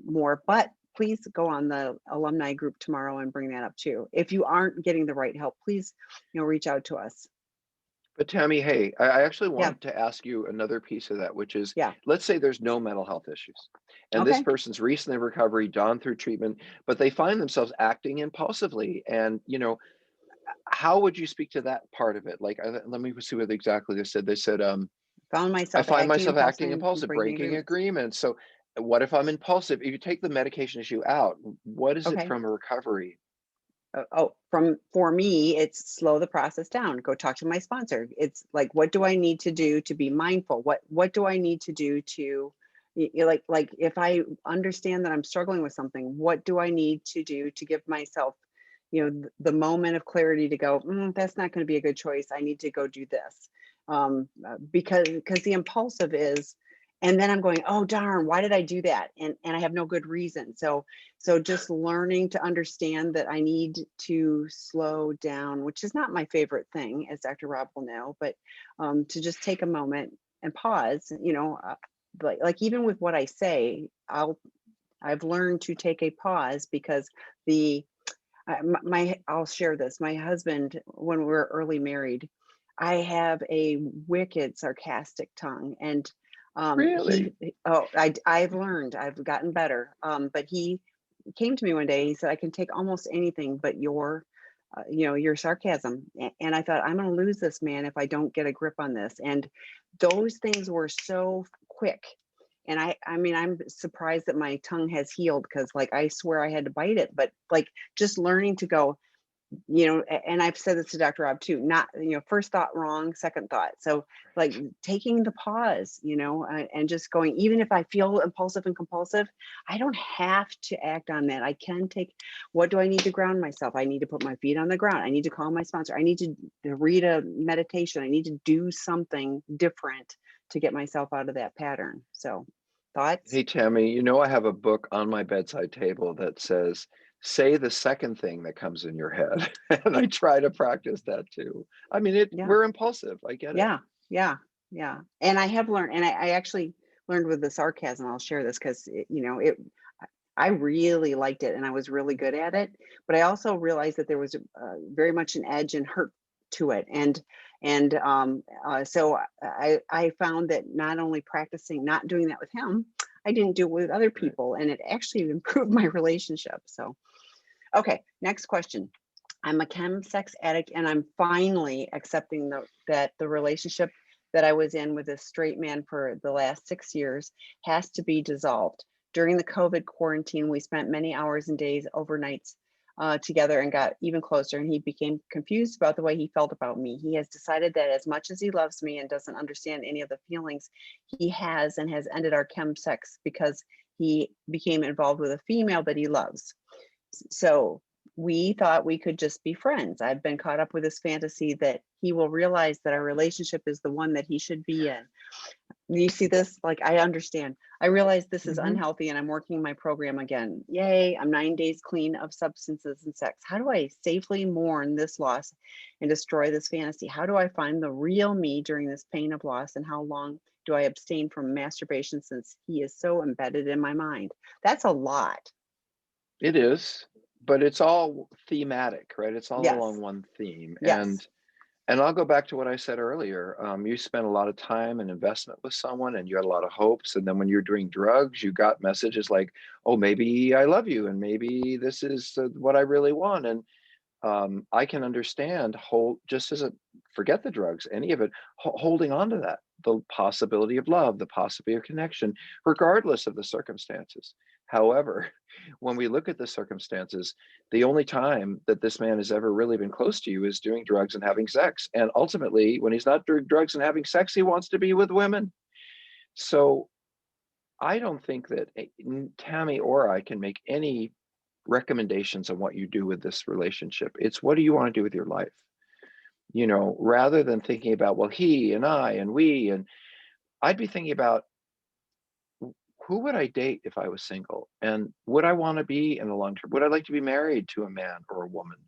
more. But please go on the alumni group tomorrow and bring that up too. If you aren't getting the right help, please, reach out to us. But Tammy, hey, I actually Yeah. wanted to ask you another piece of that, which is, Yeah. let's say there's no mental health issues, and this Okay. person's recently in recovery, gone through treatment, but they find themselves acting impulsively. And, how would you speak to that part of it? Like, let me see what exactly they said. They said, Found I myself find acting myself acting impulsive and impulsive, breaking breaking agreements. agreements. So, what if I'm impulsive? If you take the medication issue out, what is it Okay. from a recovery? For me, it's slow the process down. Go talk to my sponsor. It's like, what do I need to do to be mindful? What do I need to do to like if I understand that I'm struggling with something, what do I need to do to give myself, the moment of clarity to go, that's not going to be a good choice. I need to go do this. Because the impulsive is, and then I'm going, oh darn, why did I do that? And I have no good reason. So just learning to understand that I need to slow down, which is not my favorite thing, as Dr. Rob will know, but to just take a moment and pause, like even with what I say, I've learned to take a pause because I'll share this. My husband, when we were early married, I have a wicked sarcastic tongue, and Really? I've learned, I've gotten better. But he came to me one day. He said, "I can take almost anything, but your sarcasm." And I thought, I'm going to lose this man if I don't get a grip on this. And those things were so quick. And I mean, I'm surprised that my tongue has healed because, like, I swear I had to bite it. But like, just learning to go, and I've said this to Dr. Rob too, not, first thought wrong, second thought. So like taking the pause, and just going, even if I feel impulsive and compulsive, I don't have to act on that. I can take, what do I need to ground myself? I need to put my feet on the ground. I need to call my sponsor. I need to read a meditation. I need to do something different to get myself out of that pattern. So thoughts? Hey, Tammy, I have a book on my bedside table that says, say the second thing that comes in your head. And I try to practice that too. I mean, Yeah. we're impulsive. I get it. Yeah, yeah, yeah. And I have learned, and I actually learned with the sarcasm. I'll share this because I really liked it and I was really good at it. But I also realized that there was very much an edge and hurt to it, and so I found that not only practicing not doing that with him, I didn't do it with other Right. people, and it actually improved my relationship. So okay, next question. I'm a chemsex addict, and I'm finally accepting that the relationship that I was in with a straight man for the last 6 years has to be dissolved. During the COVID quarantine, we spent many hours and days, overnights together, and got even closer. And he became confused about the way he felt about me. He has decided that as much as he loves me and doesn't understand any of the feelings he has, and has ended our chemsex because he became involved with a female that he loves. So we thought we could just be friends. I've been caught up with this fantasy that he will realize that our relationship is the one that he should be in. You see this? Like, I understand. I realize this is Hmm. unhealthy and I'm working my program again. Yay, I'm 9 days clean of substances and sex. How do I safely mourn this loss and destroy this fantasy? How do I find the real me during this pain of loss? And how long do I abstain from masturbation since he is so embedded in my mind? That's a lot. It is, but it's all thematic, right? It's all along Yes. one theme. Yes. And I'll go back to what I said earlier. You spent a lot of time and investment with someone, and you had a lot of hopes. And then when you're doing drugs, you got messages like, "Oh, maybe I love you, and maybe this is what I really want." And I can understand hold just as a forget the drugs, any of it, holding on to that, the possibility of love, the possibility of connection, regardless of the circumstances. However, when we look at the circumstances, the only time that this man has ever really been close to you is doing drugs and having sex. And ultimately, when he's not doing drugs and having sex, he wants to be with women. So I don't think that Tammy or I can make any recommendations on what you do with this relationship. It's what do you want to do with your life? Rather than thinking about, well, he and I and we, and I'd be thinking about who would I date if I was single? And would I want to be in the long term? Would I like to be married to a man or a woman?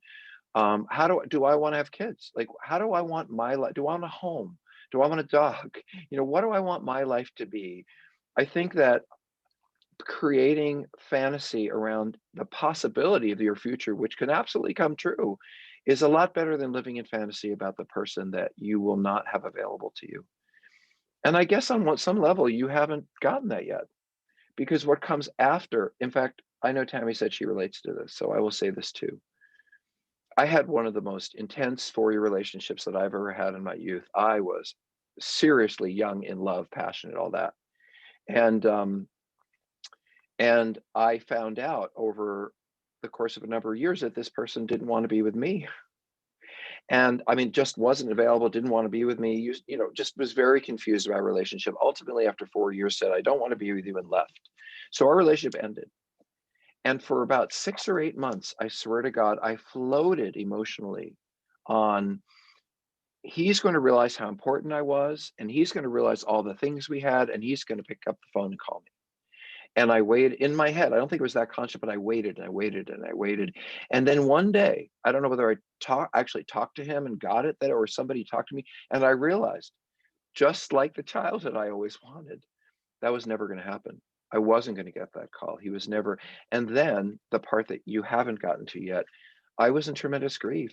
How do I want to have kids? Like, how do I want my life? Do I want a home? Do I want a dog? What do I want my life to be? I think that creating fantasy around the possibility of your future, which can absolutely come true, is a lot better than living in fantasy about the person that you will not have available to you. And I guess on some level, you haven't gotten that yet, because what comes after, in fact, I know Tammy said she relates to this, so I will say this too. I had one of the most intense 4-year relationships that I've ever had in my youth. I was seriously young, in love, passionate, all that. And and I found out over the course of a number of years that this person didn't want to be with me. And I mean, just wasn't available, didn't want to be with me, just was very confused about our relationship. Ultimately, after 4 years, said, I don't want to be with you, and left. So our relationship ended. And for about 6 or 8 months, I swear to God, I floated emotionally on, he's going to realize how important I was, and he's going to realize all the things we had, and he's going to pick up the phone and call me. And I waited in my head. I don't think it was that conscious, but I waited and I waited and I waited. And then one day, I don't know whether I actually talked to him and got it, that, or somebody talked to me, and I realized, just like the childhood I always wanted, that was never going to happen. I wasn't going to get that call. He was never. And then the part that you haven't gotten to yet, I was in tremendous grief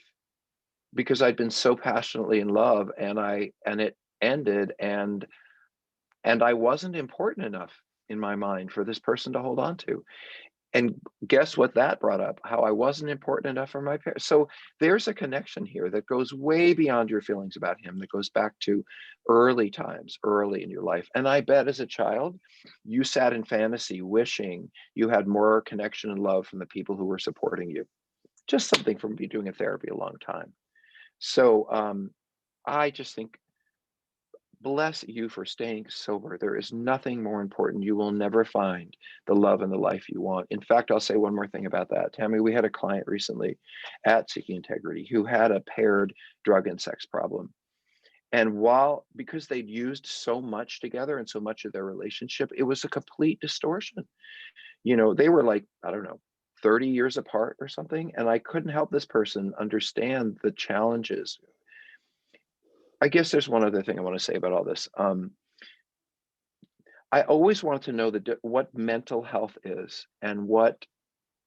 because I'd been so passionately in love, and it ended, and I wasn't important enough in my mind for this person to hold on to. And guess what that brought up? How I wasn't important enough for my parents. So there's a connection here that goes way beyond your feelings about him, that goes back to early times, early in your life. And I bet as a child, you sat in fantasy wishing you had more connection and love from the people who were supporting you. Just something from me doing a therapy a long time. So I just think, bless you for staying sober. There is nothing more important. You will never find the love and the life you want. In fact, I'll say one more thing about that. Tammy, we had a client recently at Seeking Integrity who had a paired drug and sex problem. And because they'd used so much together and so much of their relationship, it was a complete distortion. They were like, I don't know, 30 years apart or something. And I couldn't help this person understand the challenges. I guess there's one other thing I want to say about all this. I always wanted to know what mental health is and what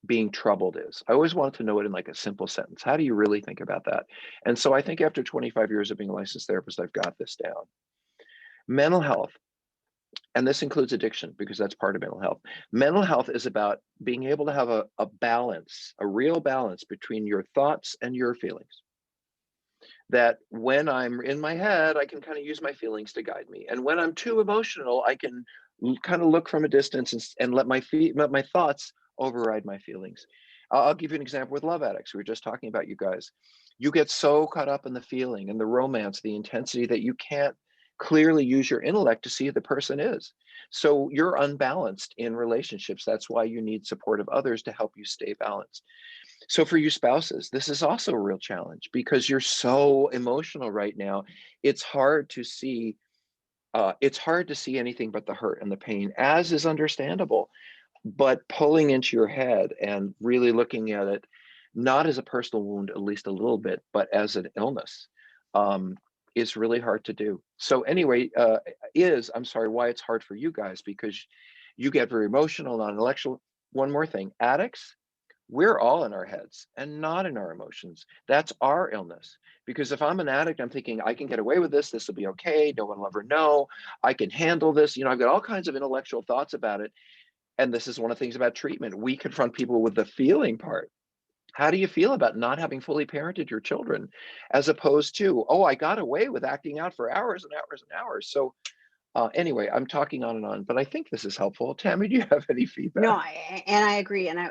being troubled is. I always wanted to know it in like a simple sentence. How do you really think about that? And so I think after 25 years of being a licensed therapist, I've got this down. Mental health, and this includes addiction because that's part of mental health. Mental health is about being able to have a balance, a real balance between your thoughts and your feelings. That when I'm in my head, I can kind of use my feelings to guide me. And when I'm too emotional, I can kind of look from a distance and let my thoughts override my feelings. I'll give you an example with love addicts. We were just talking about, you guys. You get so caught up in the feeling and the romance, the intensity, that you can't clearly use your intellect to see who the person is. So you're unbalanced in relationships. That's why you need support of others to help you stay balanced. So for you spouses, this is also a real challenge because you're so emotional right now. It's hard to see. It's hard to see anything but the hurt and the pain, as is understandable. But pulling into your head and really looking at it, not as a personal wound, at least a little bit, but as an illness, is really hard to do. So anyway, I'm sorry, why it's hard for you guys, because you get very emotional, non-intellectual. One more thing, addicts, we're all in our heads and not in our emotions. That's our illness. Because if I'm an addict, I'm thinking I can get away with this. This will be okay. No one will ever know. I can handle this. I've got all kinds of intellectual thoughts about it. And this is one of the things about treatment. We confront people with the feeling part. How do you feel about not having fully parented your children, as opposed to, oh, I got away with acting out for hours and hours and hours. So anyway, I'm talking on and on, but I think this is helpful. Tammy, do you have any No, feedback? and I agree. And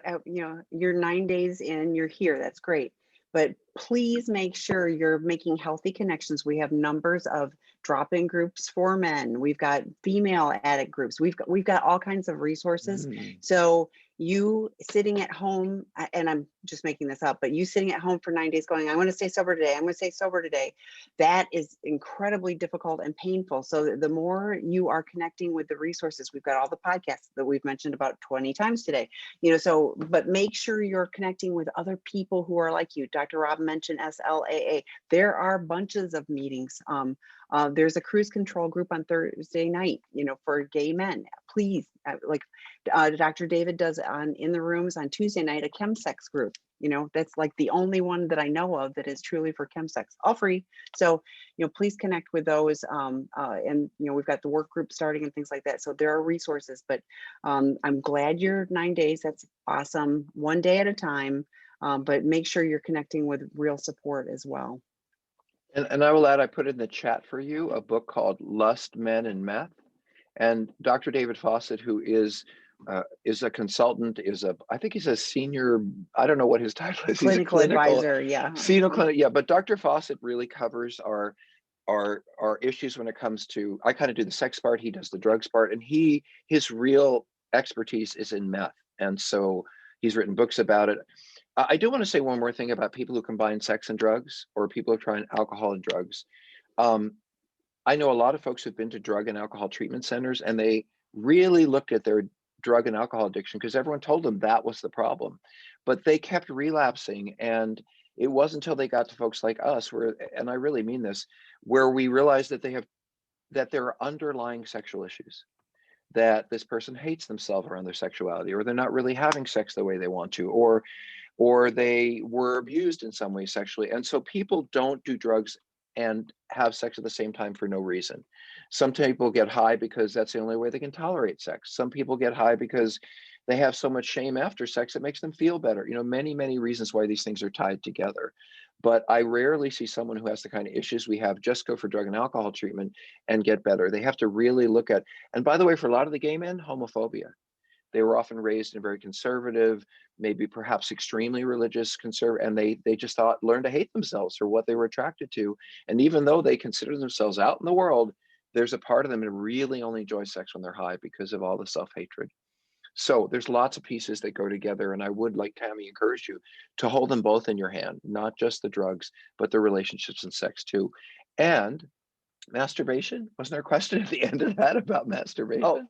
you're 9 days in, you're here. That's great. But please make sure you're making healthy connections. We have numbers of drop-in groups for men. We've got female addict groups. We've got all kinds of resources. Mm. So you sitting at home, and I'm just making this up, but you sitting at home for 9 days going, I'm going to stay sober today. I'm going to stay sober today. That is incredibly difficult and painful. So the more you are connecting with the resources, we've got all the podcasts that we've mentioned about 20 times today, but make sure you're connecting with other people who are like you. Dr. Rob mentioned SLAA. There are bunches of meetings There's a cruise control group on Thursday night, for gay men. Please, Dr. David does on In the Rooms on Tuesday night, a chemsex group. That's like the only one that I know of that is truly for chemsex, all free. So, please connect with those. And, we've got the work group starting and things like that. So there are resources, but I'm glad you're 9 days. That's awesome. One day at a time. But make sure you're connecting with real support as well. And I will add, I put in the chat for you a book called Lust, Men, and Meth. And Dr. David Fawcett, who is a consultant, I think he's a senior, I don't know what his title is. He's a Clinical advisor, yeah. Senior clinic, yeah. But Dr. Fawcett really covers our issues when it comes to, I kind of do the sex part, he does the drugs part, and his real expertise is in meth. And so he's written books about it. I do want to say one more thing about people who combine sex and drugs, or people who are trying alcohol and drugs. I know a lot of folks who've been to drug and alcohol treatment centers, and they really looked at their drug and alcohol addiction because everyone told them that was the problem, but they kept relapsing. And it wasn't until they got to folks like us where, and I really mean this, where we realized that there are underlying sexual issues, that this person hates themselves around their sexuality, or they're not really having sex the way they want to, or they were abused in some way sexually. And so people don't do drugs and have sex at the same time for no reason. Some people get high because that's the only way they can tolerate sex. Some people get high because they have so much shame after sex, it makes them feel better. Many, many reasons why these things are tied together. But I rarely see someone who has the kind of issues we have just go for drug and alcohol treatment and get better. They have to really look at, and by the way, for a lot of the gay men, homophobia. They were often raised in a very conservative, maybe perhaps extremely religious and they just learned to hate themselves for what they were attracted to. And even though they consider themselves out in the world, there's a part of them that really only enjoys sex when they're high because of all the self-hatred. So there's lots of pieces that go together. And I would, like Tammy, encourage you to hold them both in your hand, not just the drugs, but the relationships and sex too. And masturbation, wasn't there a question at the end of that about masturbation? Oh.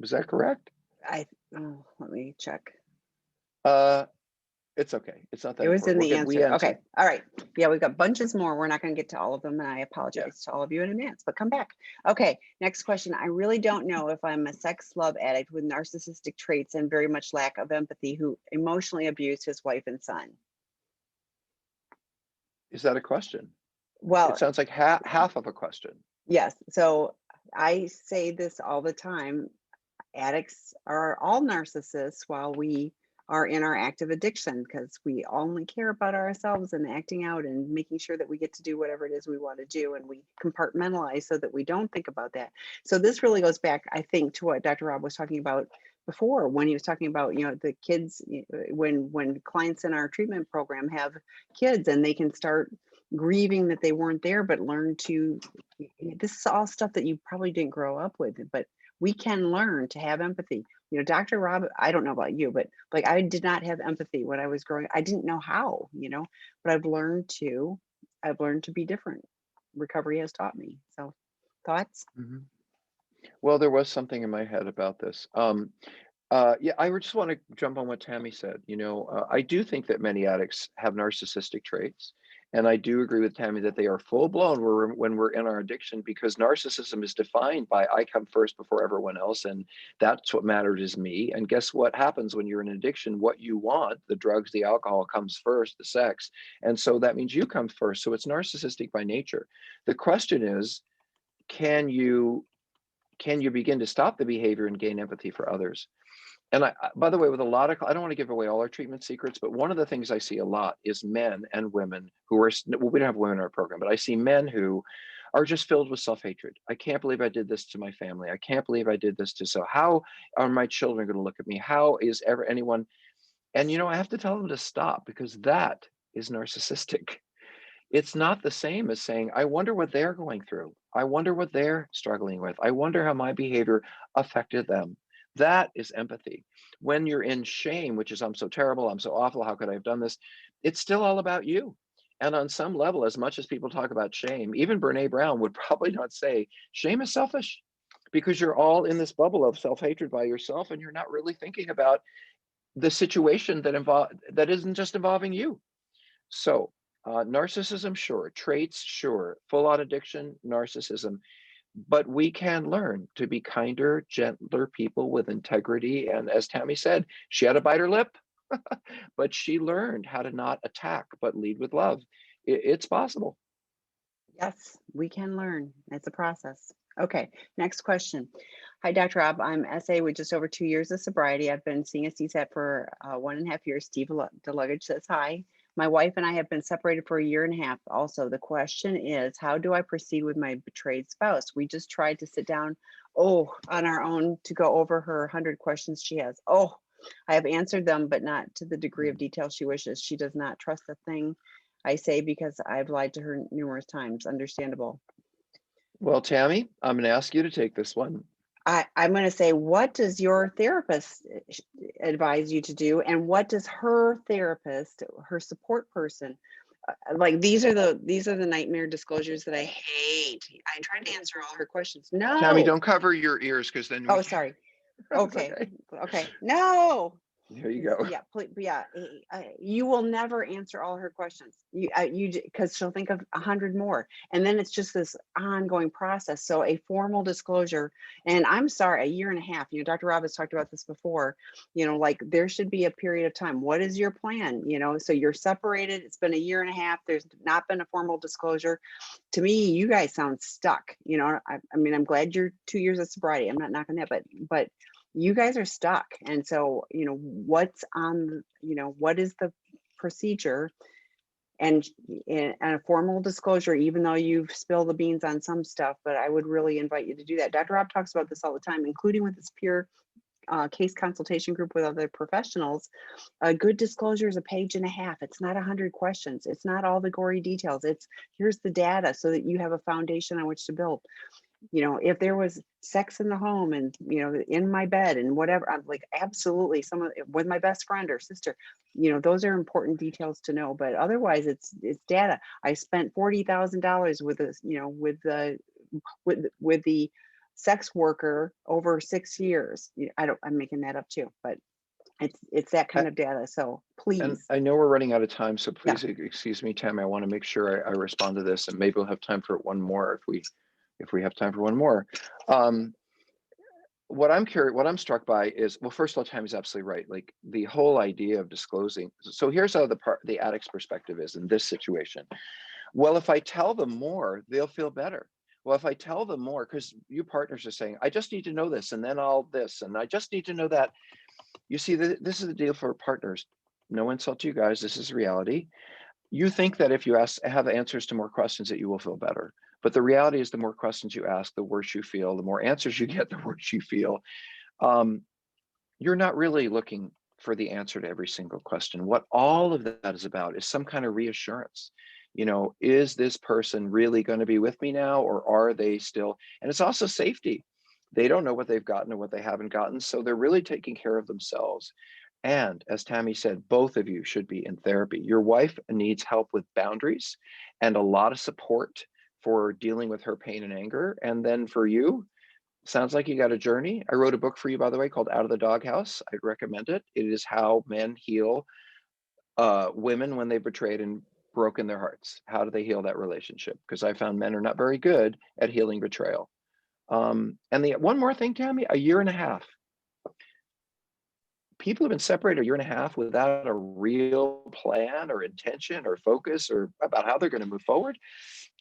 Was that correct? Let me check. It's okay. It's not that it was important. in the answer. Okay. All right. Yeah, we've got bunches more. We're not going to get to all of them, and I apologize to all of you in advance, but come back. Okay. Next question. I really don't know if I'm a sex love addict with narcissistic traits and very much lack of empathy who emotionally abused his wife and son. Is that a question? Well, it sounds like half of a question. Yes. So I say this all the time. Addicts are all narcissists while we are in our active addiction, because we only care about ourselves and acting out and making sure that we get to do whatever it is we want to do, and we compartmentalize so that we don't think about that. So this really goes back, I think, to what Dr. Rob was talking about before, when he was talking about, the kids, when clients in our treatment program have kids and they can start grieving that they weren't there, but learn to, this is all stuff that you probably didn't grow up with, but we can learn to have empathy. Dr. Rob, I don't know about you, but like, I did not have empathy when I was growing. I didn't know how, but I've learned to be different. Recovery has taught me. So thoughts? Mm-hmm. Well, there was something in my head about this. Yeah, I just want to jump on what Tammy said. I do think that many addicts have narcissistic traits. And I do agree with Tammy that they are full blown when we're in our addiction, because narcissism is defined by I come first before everyone else. And that's what matters is me. And guess what happens when you're in addiction? What you want, the drugs, the alcohol comes first, the sex. And so that means you come first. So it's narcissistic by nature. The question is, can you begin to stop the behavior and gain empathy for others? And by the way, with a lot of, I don't want to give away all our treatment secrets, but one of the things I see a lot is men and women who are, well, we don't have women in our program, but I see men who are just filled with self-hatred. I can't believe I did this to my family. I can't believe I did this to, so how are my children going to look at me? How is ever anyone? And, I have to tell them to stop, because that is narcissistic. It's not the same as saying, I wonder what they're going through. I wonder what they're struggling with. I wonder how my behavior affected them. That is empathy. When you're in shame, which is, I'm so terrible, I'm so awful, how could I have done this? It's still all about you. And on some level, as much as people talk about shame, even Brene Brown would probably not say shame is selfish, because you're all in this bubble of self-hatred by yourself, and you're not really thinking about the situation that isn't just involving you. So Narcissism, sure. Traits, sure. Full on addiction, narcissism. But we can learn to be kinder, gentler people with integrity. And as Tammy said, she had to bite her lip, but she learned how to not attack, but lead with love. It's possible. Yes, we can learn. It's a process. Okay, next question. Hi, Dr. Rob. I'm SA with just over 2 years of sobriety. I've been seeing a CSAT for 1.5 years. Steve DeLuggage says hi. My wife and I have been separated for a year and a half. Also, the question is, how do I proceed with my betrayed spouse? We just tried to sit down, on our own to go over her 100 questions she has. I have answered them, but not to the degree of detail she wishes. She does not trust a thing I say because I've lied to her numerous times. Understandable. Well, Tammy, I'm going to ask you to take this one. I'm going to say, what does your therapist advise you to do? And what does her therapist, her support person, like these are the nightmare disclosures that I hate. I tried to answer all her questions. Tammy, No. don't cover your ears because then we Oh, can't. sorry. It's Okay. okay. Okay. No. Here you go. Yeah, yeah. You will never answer all her questions. Because she'll think of 100 more, and then it's just this ongoing process. So a formal disclosure, and I'm sorry, a year and a half. Dr. Rob has talked about this before. Like there should be a period of time. What is your plan? So you're separated. It's been a year and a half. There's not been a formal disclosure. To me, you guys sound stuck. I mean, I'm glad you're 2 years of sobriety. I'm not knocking that, but you guys are stuck. And so, what's on, what is the procedure and a formal disclosure, even though you've spilled the beans on some stuff, but I would really invite you to do that. Dr. Rob talks about this all the time, including with his peer case consultation group with other professionals. A good disclosure is a page and a half. It's not 100 questions. It's not all the gory details. It's here's the data so that you have a foundation on which to build. If there was sex in the home and, in my bed and whatever, I'm like, absolutely, with my best friend or sister, those are important details to know. But otherwise, it's data. I spent $40,000 with this, with the sex worker over 6 years. I'm making that up too, but it's that kind of data. So And please. I know we're running out of time, so Yeah. please excuse me, Tammy. I want to make sure I respond to this, and maybe we'll have time for one more if we have time for one more. What I'm struck by is, well, first of all, Tammy's absolutely right. Like the whole idea of disclosing. So here's how the addict's perspective is in this situation. Well, if I tell them more, they'll feel better. Well, if I tell them more, because you partners are saying, I just need to know this, and then all this, and I just need to know that. You see, this is the deal for partners. No insult to you guys. This is reality. You think that if you have answers to more questions that you will feel better. But the reality is the more questions you ask, the worse you feel. The more answers you get, the worse you feel. You're not really looking for the answer to every single question. What all of that is about is some kind of reassurance. Is this person really going to be with me now, or are they still? And it's also safety. They don't know what they've gotten or what they haven't gotten. So they're really taking care of themselves. And as Tammy said, both of you should be in therapy. Your wife needs help with boundaries and a lot of support for dealing with her pain and anger. And then for you, sounds like you got a journey. I wrote a book for you, by the way, called Out of the Doghouse. I'd recommend it. It is how men heal women when they betrayed and broken their hearts. How do they heal that relationship? Because I found men are not very good at healing betrayal. And the one more thing, Tammy, a year and a half. People have been separated a year and a half without a real plan or intention or focus or about how they're going to move forward.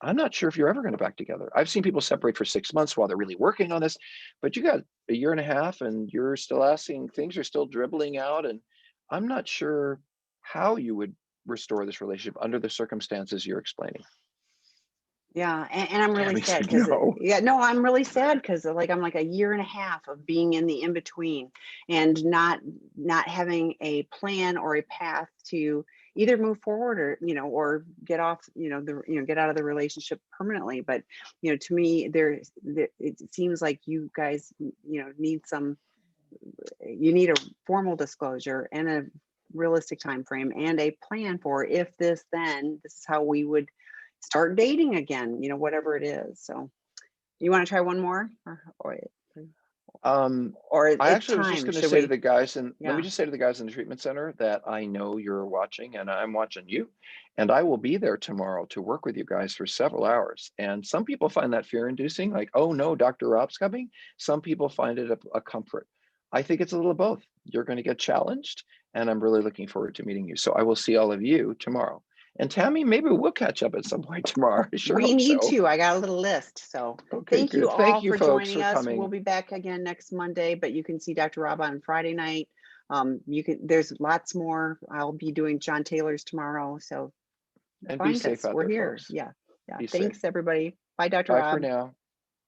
I'm not sure if you're ever going to back together. I've seen people separate for 6 months while they're really working on this, but you got a year and a half and you're still asking, things are still dribbling out. And I'm not sure how you would restore this relationship under the circumstances you're explaining. Yeah, and I'm really Tammy sad said because no. I'm really sad because I'm like a year and a half of being in the in between and not having a plan or a path to either move forward or get off get out of the relationship permanently. But to me it seems like you guys need a formal disclosure and a realistic time frame and a plan for if this, then this is how we would start dating again, whatever it is. So you want to try one more? or I it's actually was just time? going to Should say to we? the guys, and let me Yeah. just say to the guys in the treatment center that I know you're watching and I'm watching you, and I will be there tomorrow to work with you guys for several hours. And some people find that fear inducing, like, oh no, Dr. Rob's coming. Some people find it a comfort. I think it's a little of both. You're going to get challenged, and I'm really looking forward to meeting you. So I will see all of you tomorrow. And Tammy, maybe we'll catch up at some point tomorrow. I sure We hope need so. to. I got a little list. So Okay, thank you good. Thank all you, for folks, joining for us. We'll coming. be back again next Monday, but you can see Dr. Rob on Friday night. There's lots more. I'll be doing John Taylor's tomorrow. So And be find safe us. out We're there, here. folks. Yeah. Yeah. Be safe. Thanks, everybody. Bye, Dr. Bye for Rob. now.